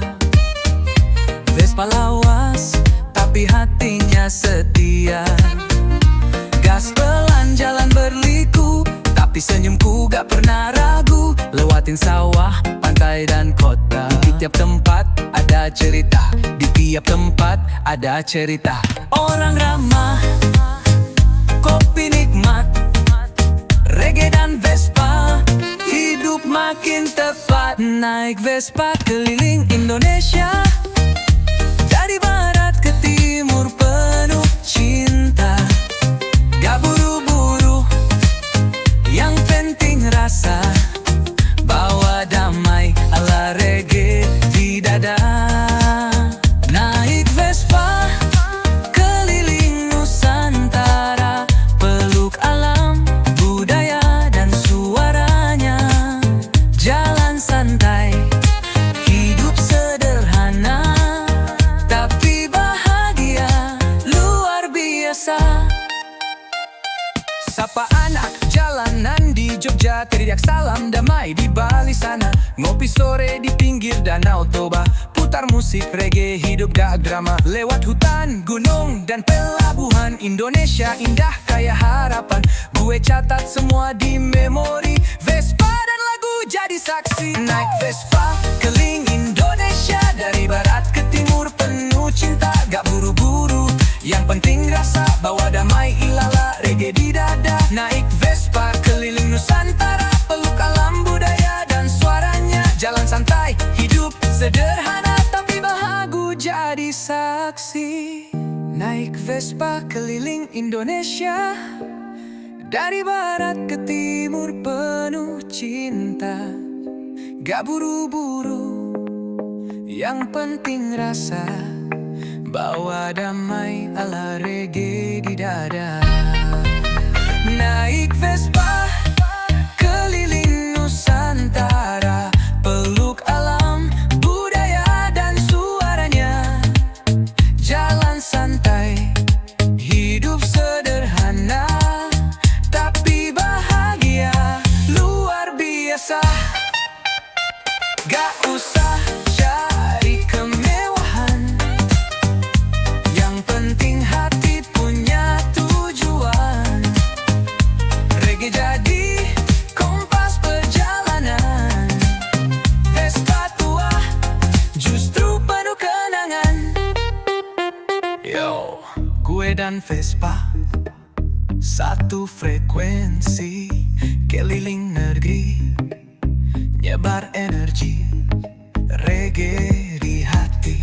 Vespa lawas, tapi hatinya setia. Gas pelan jalan berliku, tapi senyumku gak pernah ragu. Lewatin sawah, pantai dan kota. Di tiap tempat ada cerita. Di tiap tempat ada cerita. Orang ramah, kopi nikmat, reggae dan Vespa, hidup makin tepat. Naik Vespa keliling Indonesia, dari barat ke timur penuh cinta. Gak buru-buru, yang penting rasa. Bawa damai ala reggae di dada. Naik Vespa keliling Nusantara, peluk alam, budaya dan suaranya. Jalan santai, hidup sederhana, tapi bahagia luar biasa. Sapa anak jalanan di Jogja, teriak salam damai di Bali sana. Ngopi sore di pinggir danau Toba, putar musik reggae hidup gak drama. Lewat hutan, gunung dan pelabuhan, Indonesia indah kayak harapan. Gue catat semua di memori, Vespa dan lagu jadi saksi. Naik Vespa keliling Indonesia, dari barat ke timur penuh cinta. Gak buru-buru, yang penting rasa. Bawa damai ilala, reggae di dada. Naik Vespa keliling Nusantara, peluk alam budaya dan suaranya. Jalan santai, hidup sederhana, tapi bahagia jadi saksi. Naik Vespa keliling Indonesia, dari barat ke timur penuh cinta. Gak buru-buru, yang penting rasa. Bawa damai ala reggae di dada. Naik Vespa keliling Nusantara, peluk alam, budaya dan suaranya. Jalan santai, hidup sederhana, tapi bahagia luar biasa. Gak usah cari kemewahan, yang penting hati punya tujuan. Reggae jadi kompas perjalanan. Vespa tua justru penuh kenangan. Yo, gue dan Vespa satu frekuensi, keliling negeri, nyebar energi. Reggae di hati,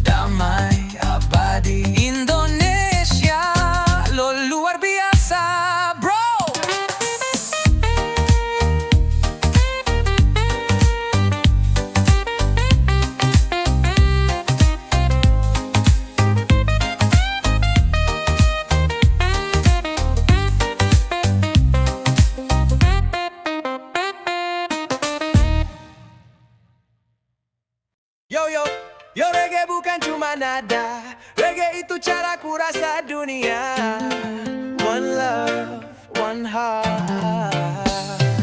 damai abadi. Indonesia lo luar biasa, bro. Yo yo, yo reggae bukan cuma nada. Reggae itu cara ku rasa dunia. One love, one one heart.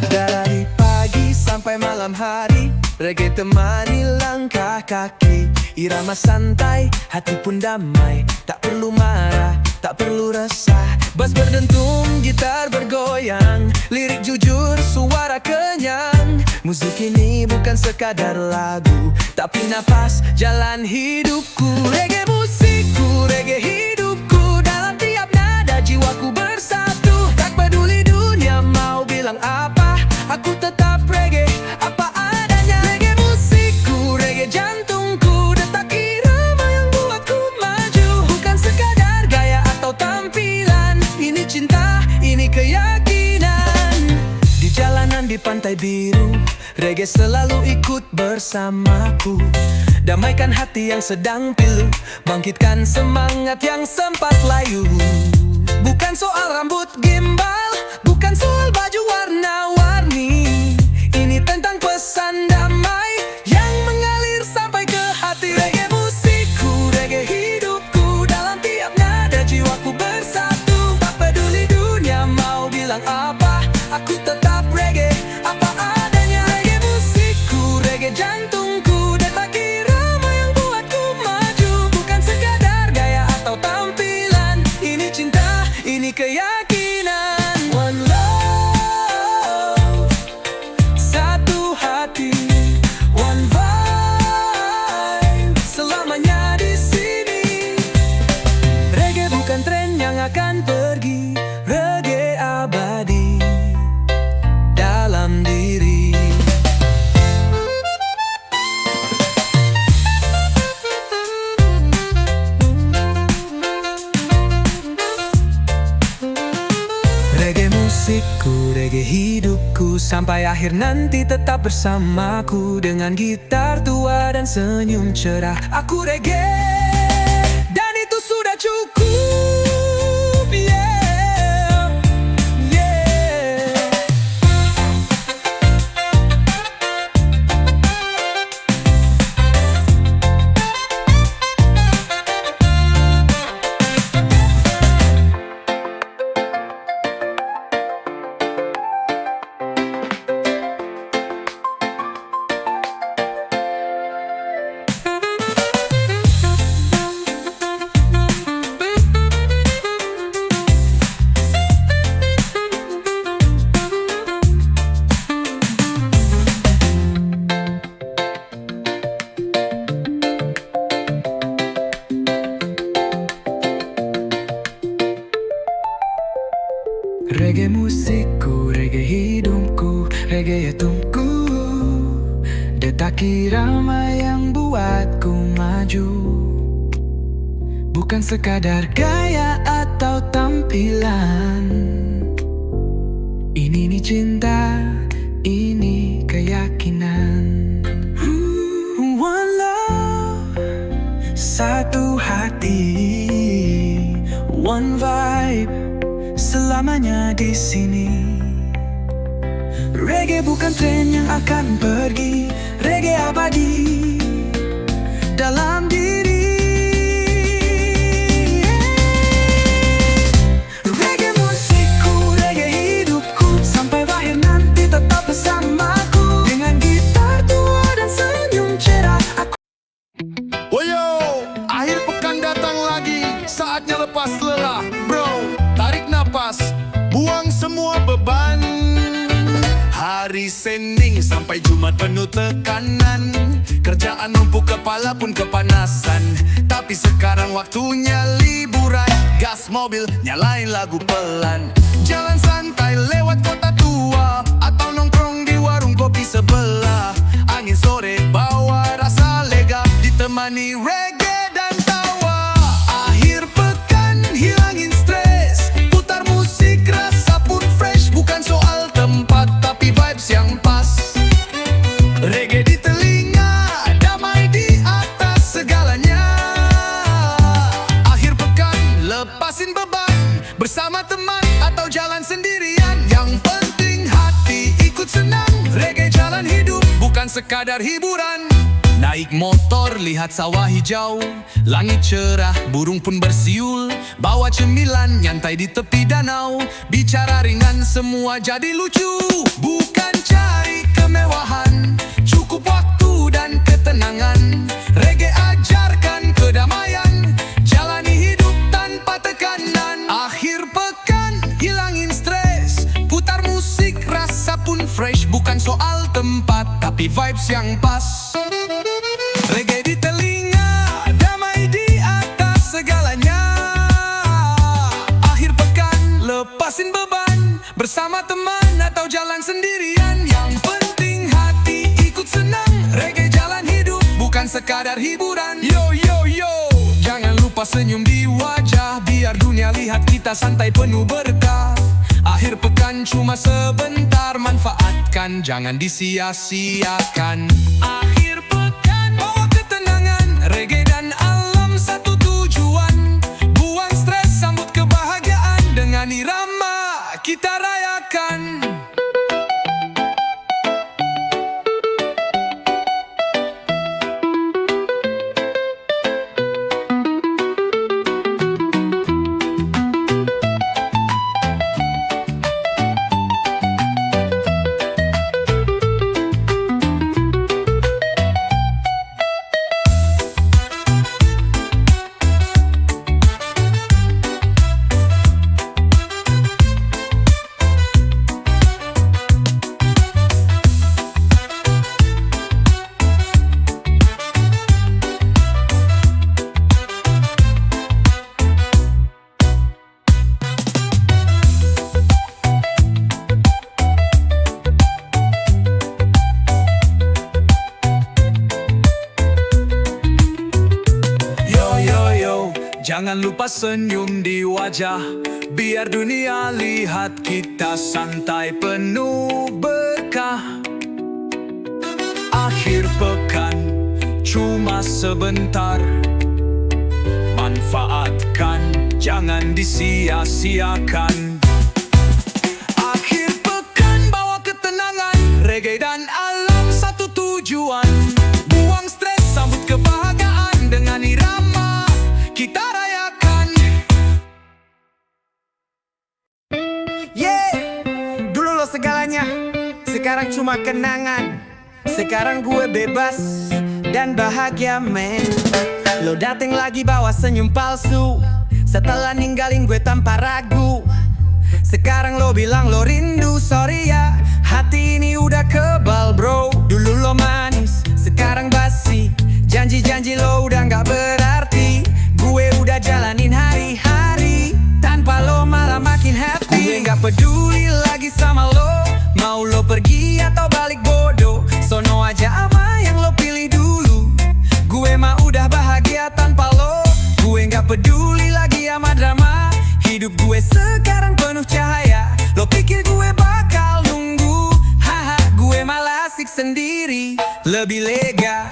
Dari pagi sampai malam hari, reggae temani langkah kaki. Irama santai, hati pun damai. Tak perlu marah, tak perlu resah. Bass berdentum, gitar bergoyang. Lirik jujur, suara kenyang. Musik ini bukan sekadar lagu, tapi napas jalan hidupku. Reggae musikku, reggae hidupku. Dalam tiap nada jiwaku bersatu. Tak peduli dunia mau bilang apa, aku tetap reggae apa adanya. Reggae musikku, reggae jantungku. Detak irama yang buatku maju. Bukan sekadar gaya atau tampilan. Ini cinta, ini keyakinan. Di jalanan di pantai biru, reggae selalu ikut bersamaku. Damaikan hati yang sedang pilu, bangkitkan semangat yang sempat layu. Bukan soal rambut gimbal, bukan soal baju warna-warni. Ini tentang pesan damai yang mengalir sampai ke hati. Reggae musikku, reggae hidupku. Dalam tiap nada jiwaku bersatu. Tak peduli dunia mau bilang apa, aku tetap reggae apa adanya. Reggae musikku, reggae jantungku. Detak irama yang buatku maju. Bukan sekadar gaya atau tampilan. Ini cinta, ini keyakinan. One love, satu hati. One vibe, selamanya di sini. Reggae bukan tren yang akan pergi. Reggae abadi dalam diri. Reggae musikku, reggae hidupku. Sampai akhir nanti tetap bersamaku. Dengan gitar tua dan senyum cerah, aku reggae, dan itu sudah cukup. Yeah, yeah. Reggae musikku, reggae hidupku. Reggae yaitumku. Detak irama yang buatku maju. Bukan sekadar gaya atau tampilan. Ini cinta, ini keyakinan. One love, satu hati. One vibe, selamanya di sini. Reggae bukan tren yang akan pergi. Reggae abadi dalam diri. Reggae musikku, reggae hidupku. Sampai akhir nanti tetap bersamaku. Dengan gitar tua dan senyum cerah, aku... Woyo, akhir pekan datang lagi. Saatnya lepas lelah, bro. Tarik napas, buang semua beban. Hari Senin sampai Jumat penuh tekanan. Kerjaan numpuk kepala pun kepanasan. Tapi sekarang waktunya liburan. Gas mobil, nyalain lagu pelan. Jalan santai lewat kota tua. Atau nongkrong di warung kopi sebelah. Angin sore bawa rasa lega. Ditemani reggae dan tawa. Akhir pekan hilangin stres. Putar musik rasa pun fresh. Bukan soal tempat tapi vibes yang pas. Reggae di telinga, damai di atas segalanya. Akhir pekan lepasin beban. Bersama teman atau jalan sendirian. Yang penting hati ikut senang. Reggae jalan hidup, bukan sekadar hiburan. Naik motor, lihat sawah hijau, langit cerah, burung pun bersiul. Bawa cemilan, nyantai di tepi danau, bicara ringan, semua jadi lucu. Bukan cari kemewahan, cukup waktu dan ketenangan. Reggae ajarkan kedamaian, jalani hidup tanpa tekanan. Akhir pekan, hilangin stres, putar musik, rasa pun fresh. Bukan soal tempat, tapi vibes yang pas. Reggae di telinga, damai di atas segalanya. Akhir pekan, lepasin beban, bersama teman atau jalan sendirian. Yang penting hati ikut senang, reggae jalan hidup, bukan sekadar hiburan. Yo yo yo, jangan lupa senyum di wajah, biar dunia lihat kita santai penuh berkah. Akhir pekan cuma sebentar, manfaatkan, jangan disia-siakan. Akhir pekan, bawa ketenangan, reggae dan alam satu tujuan. Buang stres, sambut kebahagiaan, dengan irama kita rayakan. Jangan lupa senyum di wajah, biar dunia lihat kita santai penuh berkah. Akhir pekan cuma sebentar, manfaatkan, jangan disia-siakan. Akhir pekan bawa ketenangan, reggae dan alam satu tujuan. Buang stres, sambut kebahagiaan, dengan irama kita rayakan. Yeah, dulu lo segalanya, sekarang cuma kenangan. Sekarang gue bebas dan bahagia men. Lo dateng lagi bawa senyum palsu, setelah ninggalin gue tanpa ragu. Sekarang lo bilang lo rindu, sorry ya, hati ini udah kebal bro. Dulu lo manis, sekarang basi, janji-janji lo udah gak berarti. Gue udah jalanin hari-hari, tanpa lo malah makin happy. Gue gak peduli lagi sama lo, mau lo pergi atau balik bodoh. Sono aja ama yang lo pilih dulu, gue mah udah bahagia tanpa lo. Gue gak peduli lagi sama drama, hidup gue sekarang penuh cahaya. Lo pikir gue bakal nunggu, haha, gue malah asik sendiri, lebih lega.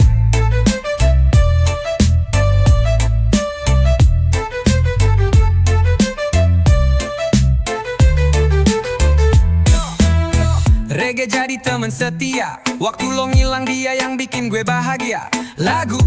Reggae jadi temen setia, waktu lo ngilang dia yang bikin gue bahagia. Lagu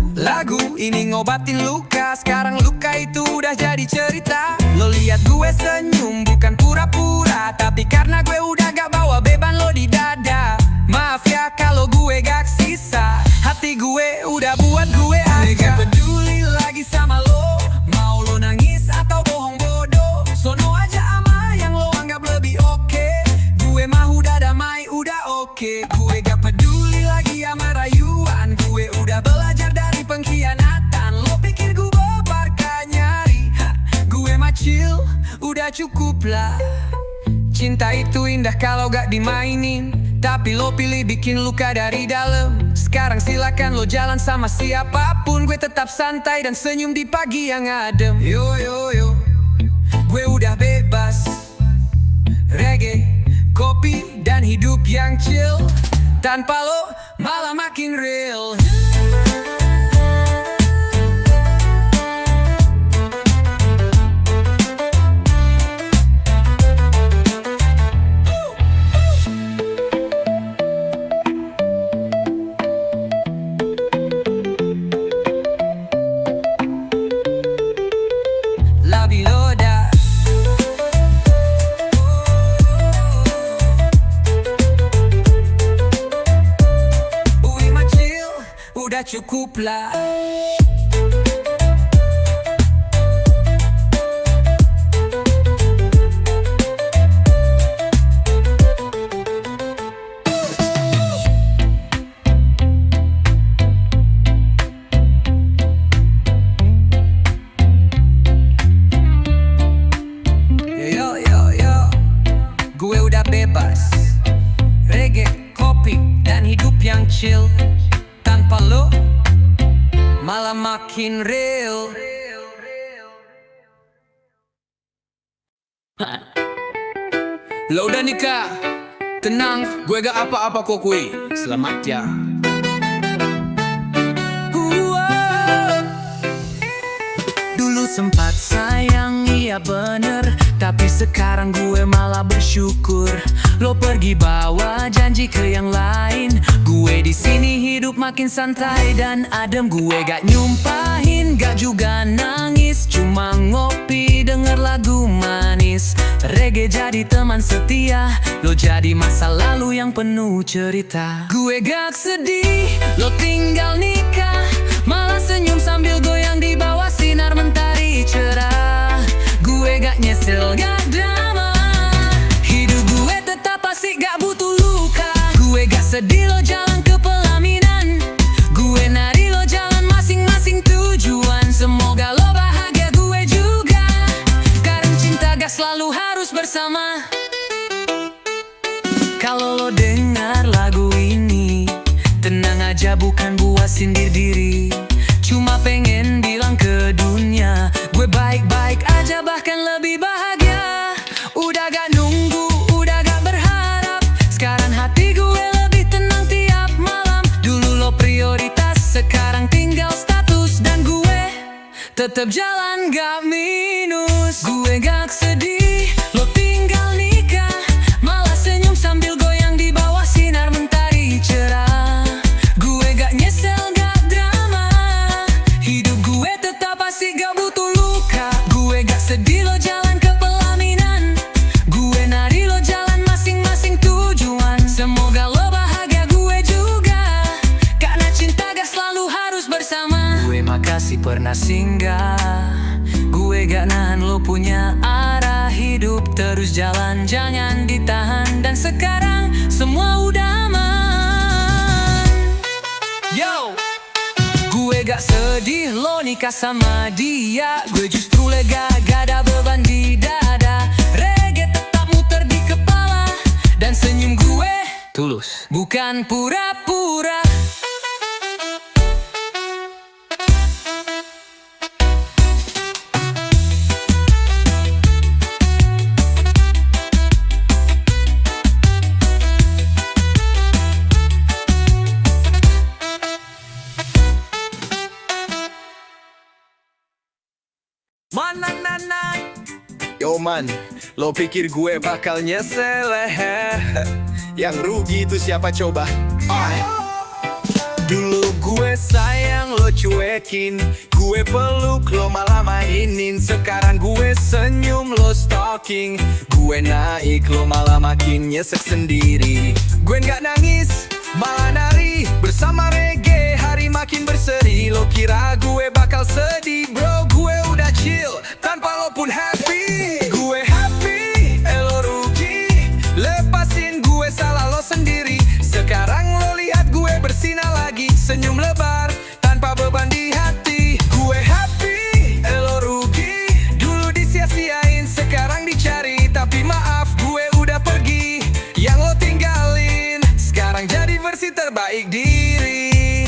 ini ngobatin luka, sekarang luka itu udah jadi cerita. Lo lihat gue senyum bukan pura-pura, tapi karena gue udah gak bawa beban lo di dada. Maaf ya kalau gue gak sisa, hati gue udah buat gue aja. Gak peduli lagi sama lo, mau lo nangis atau bohong bodoh. Sono aja ama yang lo anggap lebih oke. Gue mah udah damai, udah oke. Gue gak peduli lagi sama rayuan, gue udah belajar dari pengkhianatan. Lo pikir gue bebarkan nyari, gue mah chill, udah cukup lah. Cinta itu indah kalau gak dimainin, tapi lo pilih bikin luka dari dalam. Sekarang silakan lo jalan sama siapapun, gue tetap santai dan senyum di pagi yang adem. Yo yo yo, gue udah bebas. Reggae, kopi, dan hidup yang chill, tanpa lo malah makin real. udah cukup lah. Gue udah bebas, reggae, kopi, dan hidup yang chill. Tanpa lo, malah makin real. Lo udah nikah, tenang, gue gak apa-apa kok kui. Selamat ya. Dulu sempat sayang, iya bener, tapi sekarang gue malah bersyukur. Lo pergi bawa janji ke yang lain, gue di sini hidup makin santai dan adem. Gue gak nyumpahin, gak juga nangis, cuma ngopi denger lagu manis. Reggae jadi teman setia, lo jadi masa lalu yang penuh cerita. Gue gak sedih, lo tinggal nikah, malah senyum sambil goyang di bawah sinar mentari cerah. Gue gak nyesel, gak drama, hidup gue tetap asik, gak butuh luka. Gue gak sedih, lo jalan ke pelaminan, gue nari, lo jalan masing-masing tujuan. Semoga lo bahagia, gue juga, karena cinta gak selalu harus bersama. Kalau lo dengar lagu ini, tenang aja, bukan buat sindir diri, cuma pengen bilang ke dunia, gue baik-baik aja, bahkan lebih bahagia. Udah gak nunggu, udah gak berharap, sekarang hati gue lebih tenang tiap malam. Dulu lo prioritas, sekarang tinggal status, dan gue tetap jalan gak minus. Gue gak sedih, lo tinggal nikah, malah senyum sambil goyang di bawah sinar mentari cerah. Gue gak nyesel, gak drama, hidup gue tetap asik, gak butuh luka. Gue gak sedih, lo jalan ke pelaminan, gue nari, lo jalan masing-masing tujuan. Semoga lo bahagia, gue juga, karena cinta gak selalu harus bersama. Gue makasih pernah singgah, gue gak nahan lo punya arah. Hidup terus jalan, jangan ditahan, dan sekarang semua udah aman. Yo, gue gak sedih lo nikah sama dia, gue justru lega, gak ada beban di dada. Reggae tetap muter di kepala, dan senyum gue tulus, bukan pura-pura. Yo man, lo pikir gue bakal nyesel? Yang rugi itu siapa coba? Dulu gue sayang, lo cuekin, gue peluk, lo malah mainin. Sekarang gue senyum, lo stalking, gue naik, lo malah makin nyesek sendiri. Gue gak nangis, malah nari, bersama reggae hari makin berseri. Lo kira gue bakal sedih, bro, gue udah chill, tanpa lo pun happy. Gue happy, lo rugi, lepasin gue, salah lo sendiri. Sekarang lo lihat gue bersinar lagi, senyum lebar, tanpa beban di hati. Gue happy, lo rugi, dulu disia-siain, sekarang dicari. Tapi maaf, gue udah pergi, yang lo tinggalin sekarang jadi versi terbaik diri.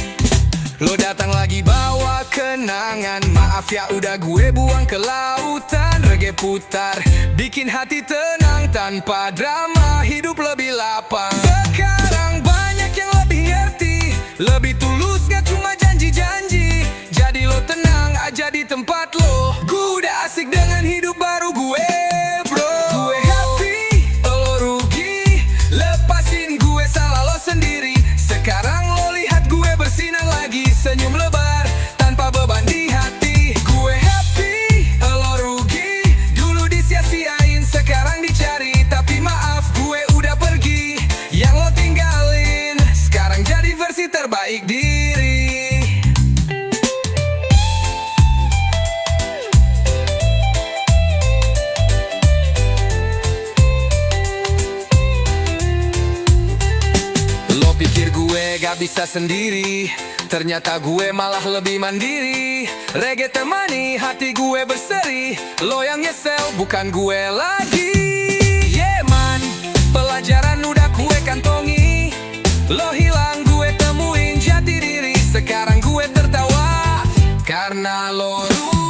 Lo datang lagi bawa kenangan, maaf ya udah gue buang ke lautan. Reggae putar, bikin hati tenang, tanpa drama, hidup lebih lapang. Sekarang banyak yang lebih ngerti, lebih tulus, gak cuma janji-janji. Jadi lo tenang aja di tempat lo, gue udah asik dengan hidup baru gue, bro. Gue happy, lo rugi, lepasin gue, salah lo sendiri. Sekarang lo lihat gue bersinar lagi, senyum lebar, tanpa beban di hati. Gue happy, lo rugi, dulu disia-siain, sekarang dicari. Tapi maaf, gue udah pergi, yang lo tinggalin sekarang jadi versi terbaik gue gak bisa sendiri, ternyata gue malah lebih mandiri. Reggae temani hati gue berseri, lo yang nyesel bukan gue lagi. Yeah man, pelajaran udah gue kantongi. Lo hilang gue temuin jati diri, sekarang gue tertawa karena lo rudi.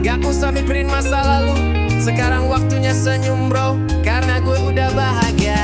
Gak usah mikirin masa lalu, sekarang waktunya senyum bro, karena gue udah bahagia.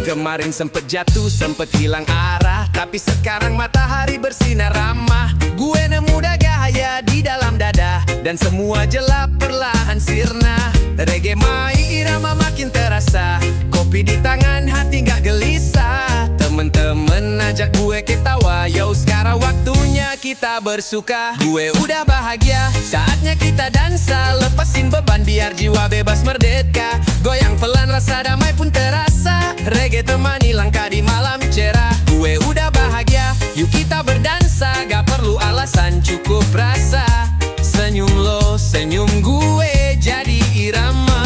Kemarin sempet jatuh, sempet hilang arah, tapi sekarang matahari bersinar ramah. Gue nemu gaya di dalam dada, dan semua gelap perlahan sirna. Reggae mai irama makin terasa, kopi di tangan hati gak gelisah. Temen-temen ajak gue ketawa, yo sekarang waktunya kita bersuka. Gue udah bahagia, saatnya kita dansa, lepasin beban biar jiwa bebas merdeka. Goyang pelan rasa damai pun terasa, reggae temani langkah di malam cerah. Gue udah bahagia, yuk kita berdansa, gak perlu alasan cukup rasa. Senyum lo, senyum gue jadi irama.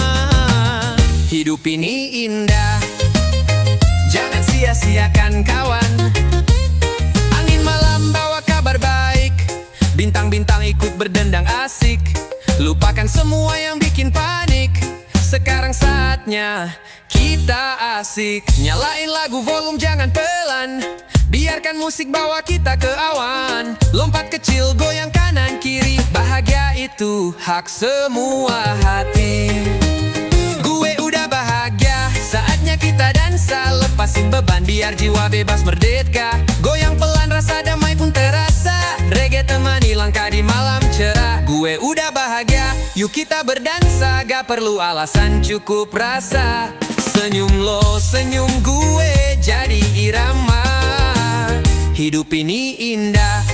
Hidup ini indah, jangan sia-siakan kawan. Angin malam bawa kabar baik, bintang-bintang ikut berdendang asik. Lupakan semua yang bikin panik, sekarang saatnya kita asik. Nyalain lagu volume jangan pelan, biarkan musik bawa kita ke awan. Lompat kecil goyang kanan kiri, bahagia itu hak semua hati. Gue udah bahagia, saatnya kita dansa, lepasin beban biar jiwa bebas merdeka. Goyang pelan rasa damai pun terasa, reggae temani langkah di malam cerah. Gue udah bahagia, yuk kita berdansa, gak perlu alasan cukup rasa. Senyum lo, senyum gue jadi irama. Hidup ini indah,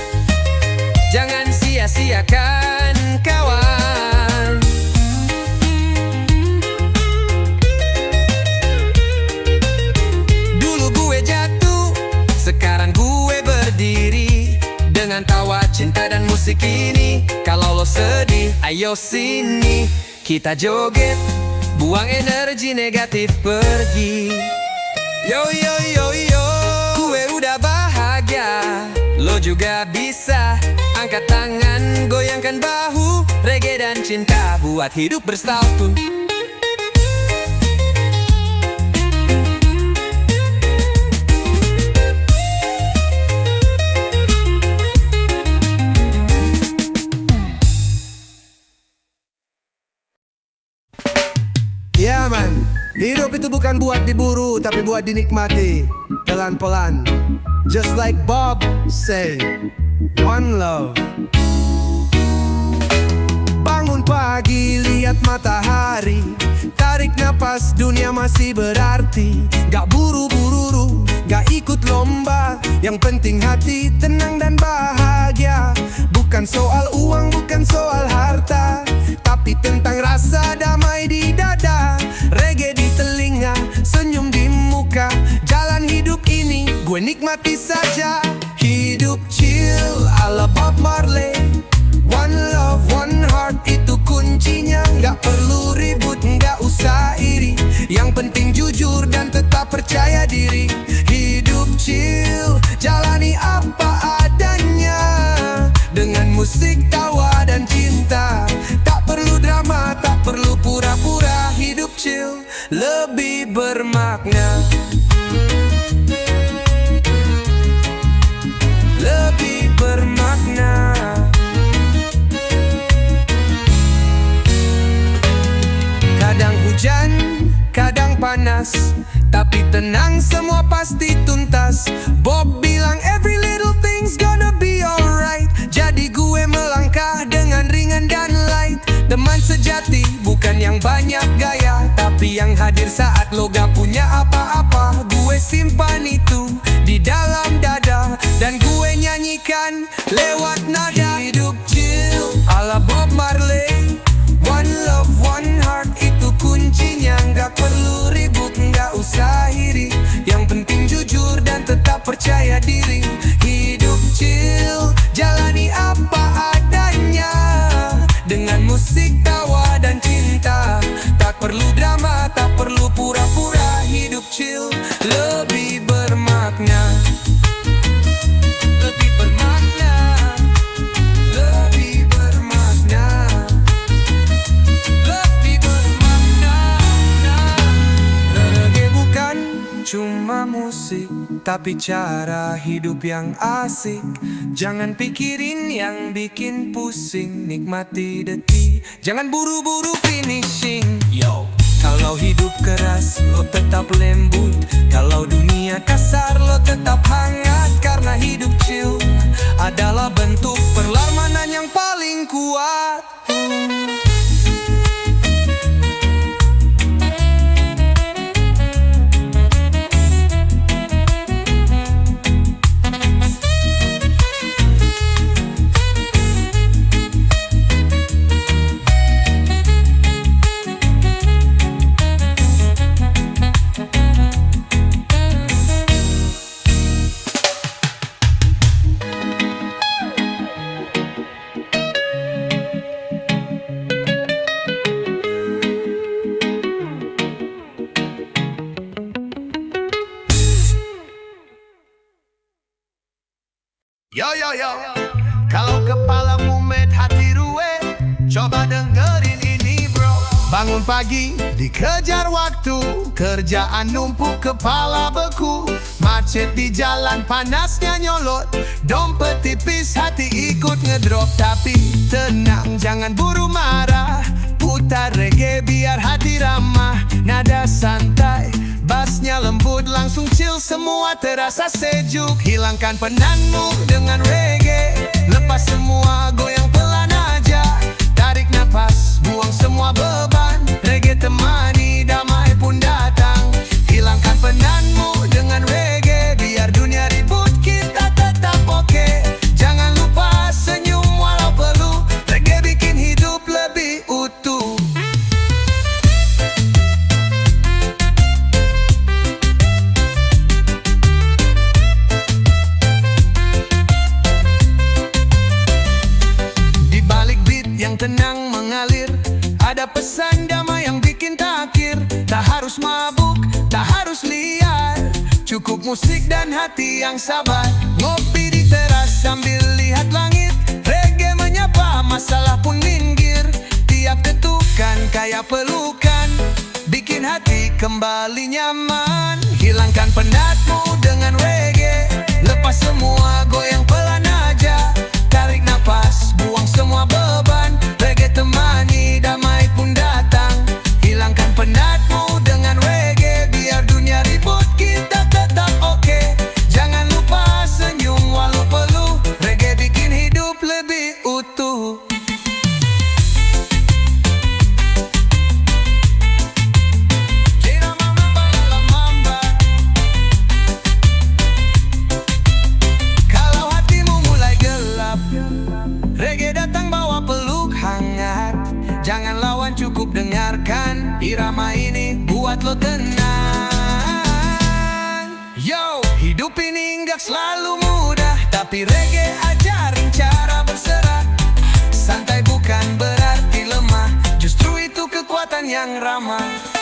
jangan sia-siakan kawan. Dulu gue jatuh, sekarang gue berdiri, dengan tawa cinta dan musik ini. Kalau lo sedih, ayo sini kita joget, buang energi negatif pergi. Yo yo yo yo, gue udah bahagia, lo juga bisa. Angkat tangan, goyangkan bahu, reggae dan cinta buat hidup bersatu. Ya man, hidup itu bukan buat diburu, tapi buat dinikmati pelan-pelan. Just like Bob say, one love. Bangun pagi, lihat matahari, tarik napas, dunia masih berarti. Gak buru-buru, gak ikut lomba, yang penting hati tenang dan bahagia. Bukan soal uang, bukan soal harta, tapi tentang rasa damai di dada. Reggae di telinga, senyum di muka, jalan hidup ini gue nikmati saja. Hidup chill ala Bob Marley, one love, one heart, itu kuncinya. Gak perlu ribut, gak usah iri, yang penting jujur dan tetap percaya diri. Hidup chill, jalani apa adanya, dengan musik, tawa dan cinta. Tak perlu drama, tak perlu pura-pura. Hidup chill lebih bermakna, lebih bermakna. yang panas, tapi tenang semua pasti tuntas. Bob bilang every little thing's gonna be alright. Jadi gue melangkah dengan ringan dan light. Teman sejati bukan yang banyak gaya, tapi yang hadir saat lo gak punya apa-apa. Gue simpan itu di dalam dada, dan gue nyanyikan lewat nada. Hidup chill ala Bob Marley. One love, one heart, itu kuncinya. Gak perlu ribut, gak usah iri. Yang penting jujur dan tetap percaya diri. Hidup chill, jalani apa adanya, dengan musik, tawa, dan cinta. Tak perlu drama, tak perlu pura-pura. Hidup chill lebih bermakna. Lebih bermakna. Lebih bermakna. Lebih bermakna. Reggae bukan cuma musik, tapi cara hidup yang asik. Jangan pikirin yang bikin pusing, nikmati detik, jangan buru-buru finishing. Yo, kalau hidup keras, lo tetap lembut. Kalau dunia kasar, lo tetap hangat. Karena hidup chill adalah bentuk perlawanan yang paling kuat. Yo yo yo, kalau kepala mumet hati ruwe, coba dengerin ini bro. Bangun pagi, dikejar waktu, kerjaan numpuk kepala beku. Macet di jalan, panasnya nyolot, dompet tipis, hati ikut ngedrop. Tapi tenang, jangan buru marah, putar reggae biar hati ramah. Nada santai, bassnya lembut, langsung chill, semua terasa sejuk. Hilangkan penatmu dengan reggae, lepas semua, goyang pelan aja. Tarik napas, buang semua beban, reggae temani, damai pun datang. Hilangkan penatmu dengan reggae, biar dunia ribut kita tetap oke. Jangan lupa senyum walau perlu, reggae bikin hidup lebih utuh. Tenang mengalir, ada pesan damai yang bikin takir. Tak harus mabuk, tak harus liar, cukup musik dan hati yang sabar. Ngopi di teras sambil lihat langit, reggae menyapa, masalah pun minggir. Tiap detukan kayak pelukan, bikin hati kembali nyaman. Hilangkan penatmu dengan reggae, lepas semua, goyang pelan aja. Tarik napas, buang semua beban, reggae temani, damai pun datang. Hilangkan penatmu dengan reggae, biar dunia ribut kita tetap oke. Jangan lupa senyum walau perlu, reggae bikin hidup lebih utuh. Kalau hatimu mulai gelap, reggae datang bawa peluk hangat. Jangan lawan, cukup dengarkan, irama ini buat lo tenang. Yo, hidup ini nggak selalu mudah, tapi reggae ajarin cara berserah. Santai bukan berarti lemah, justru itu kekuatan yang ramah.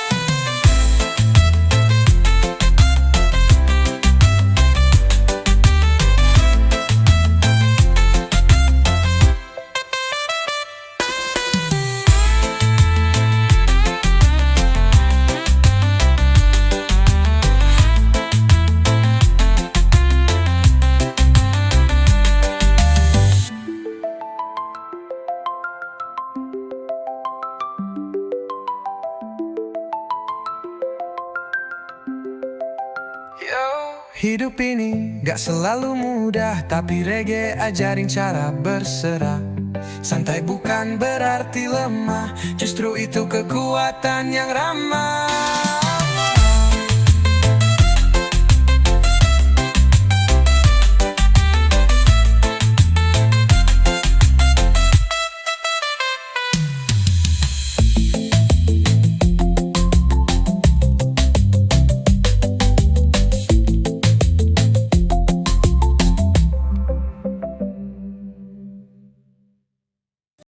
Hidup ini gak selalu mudah, tapi reggae ajarin cara berserah. Santai bukan berarti lemah, justru itu kekuatan yang ramah.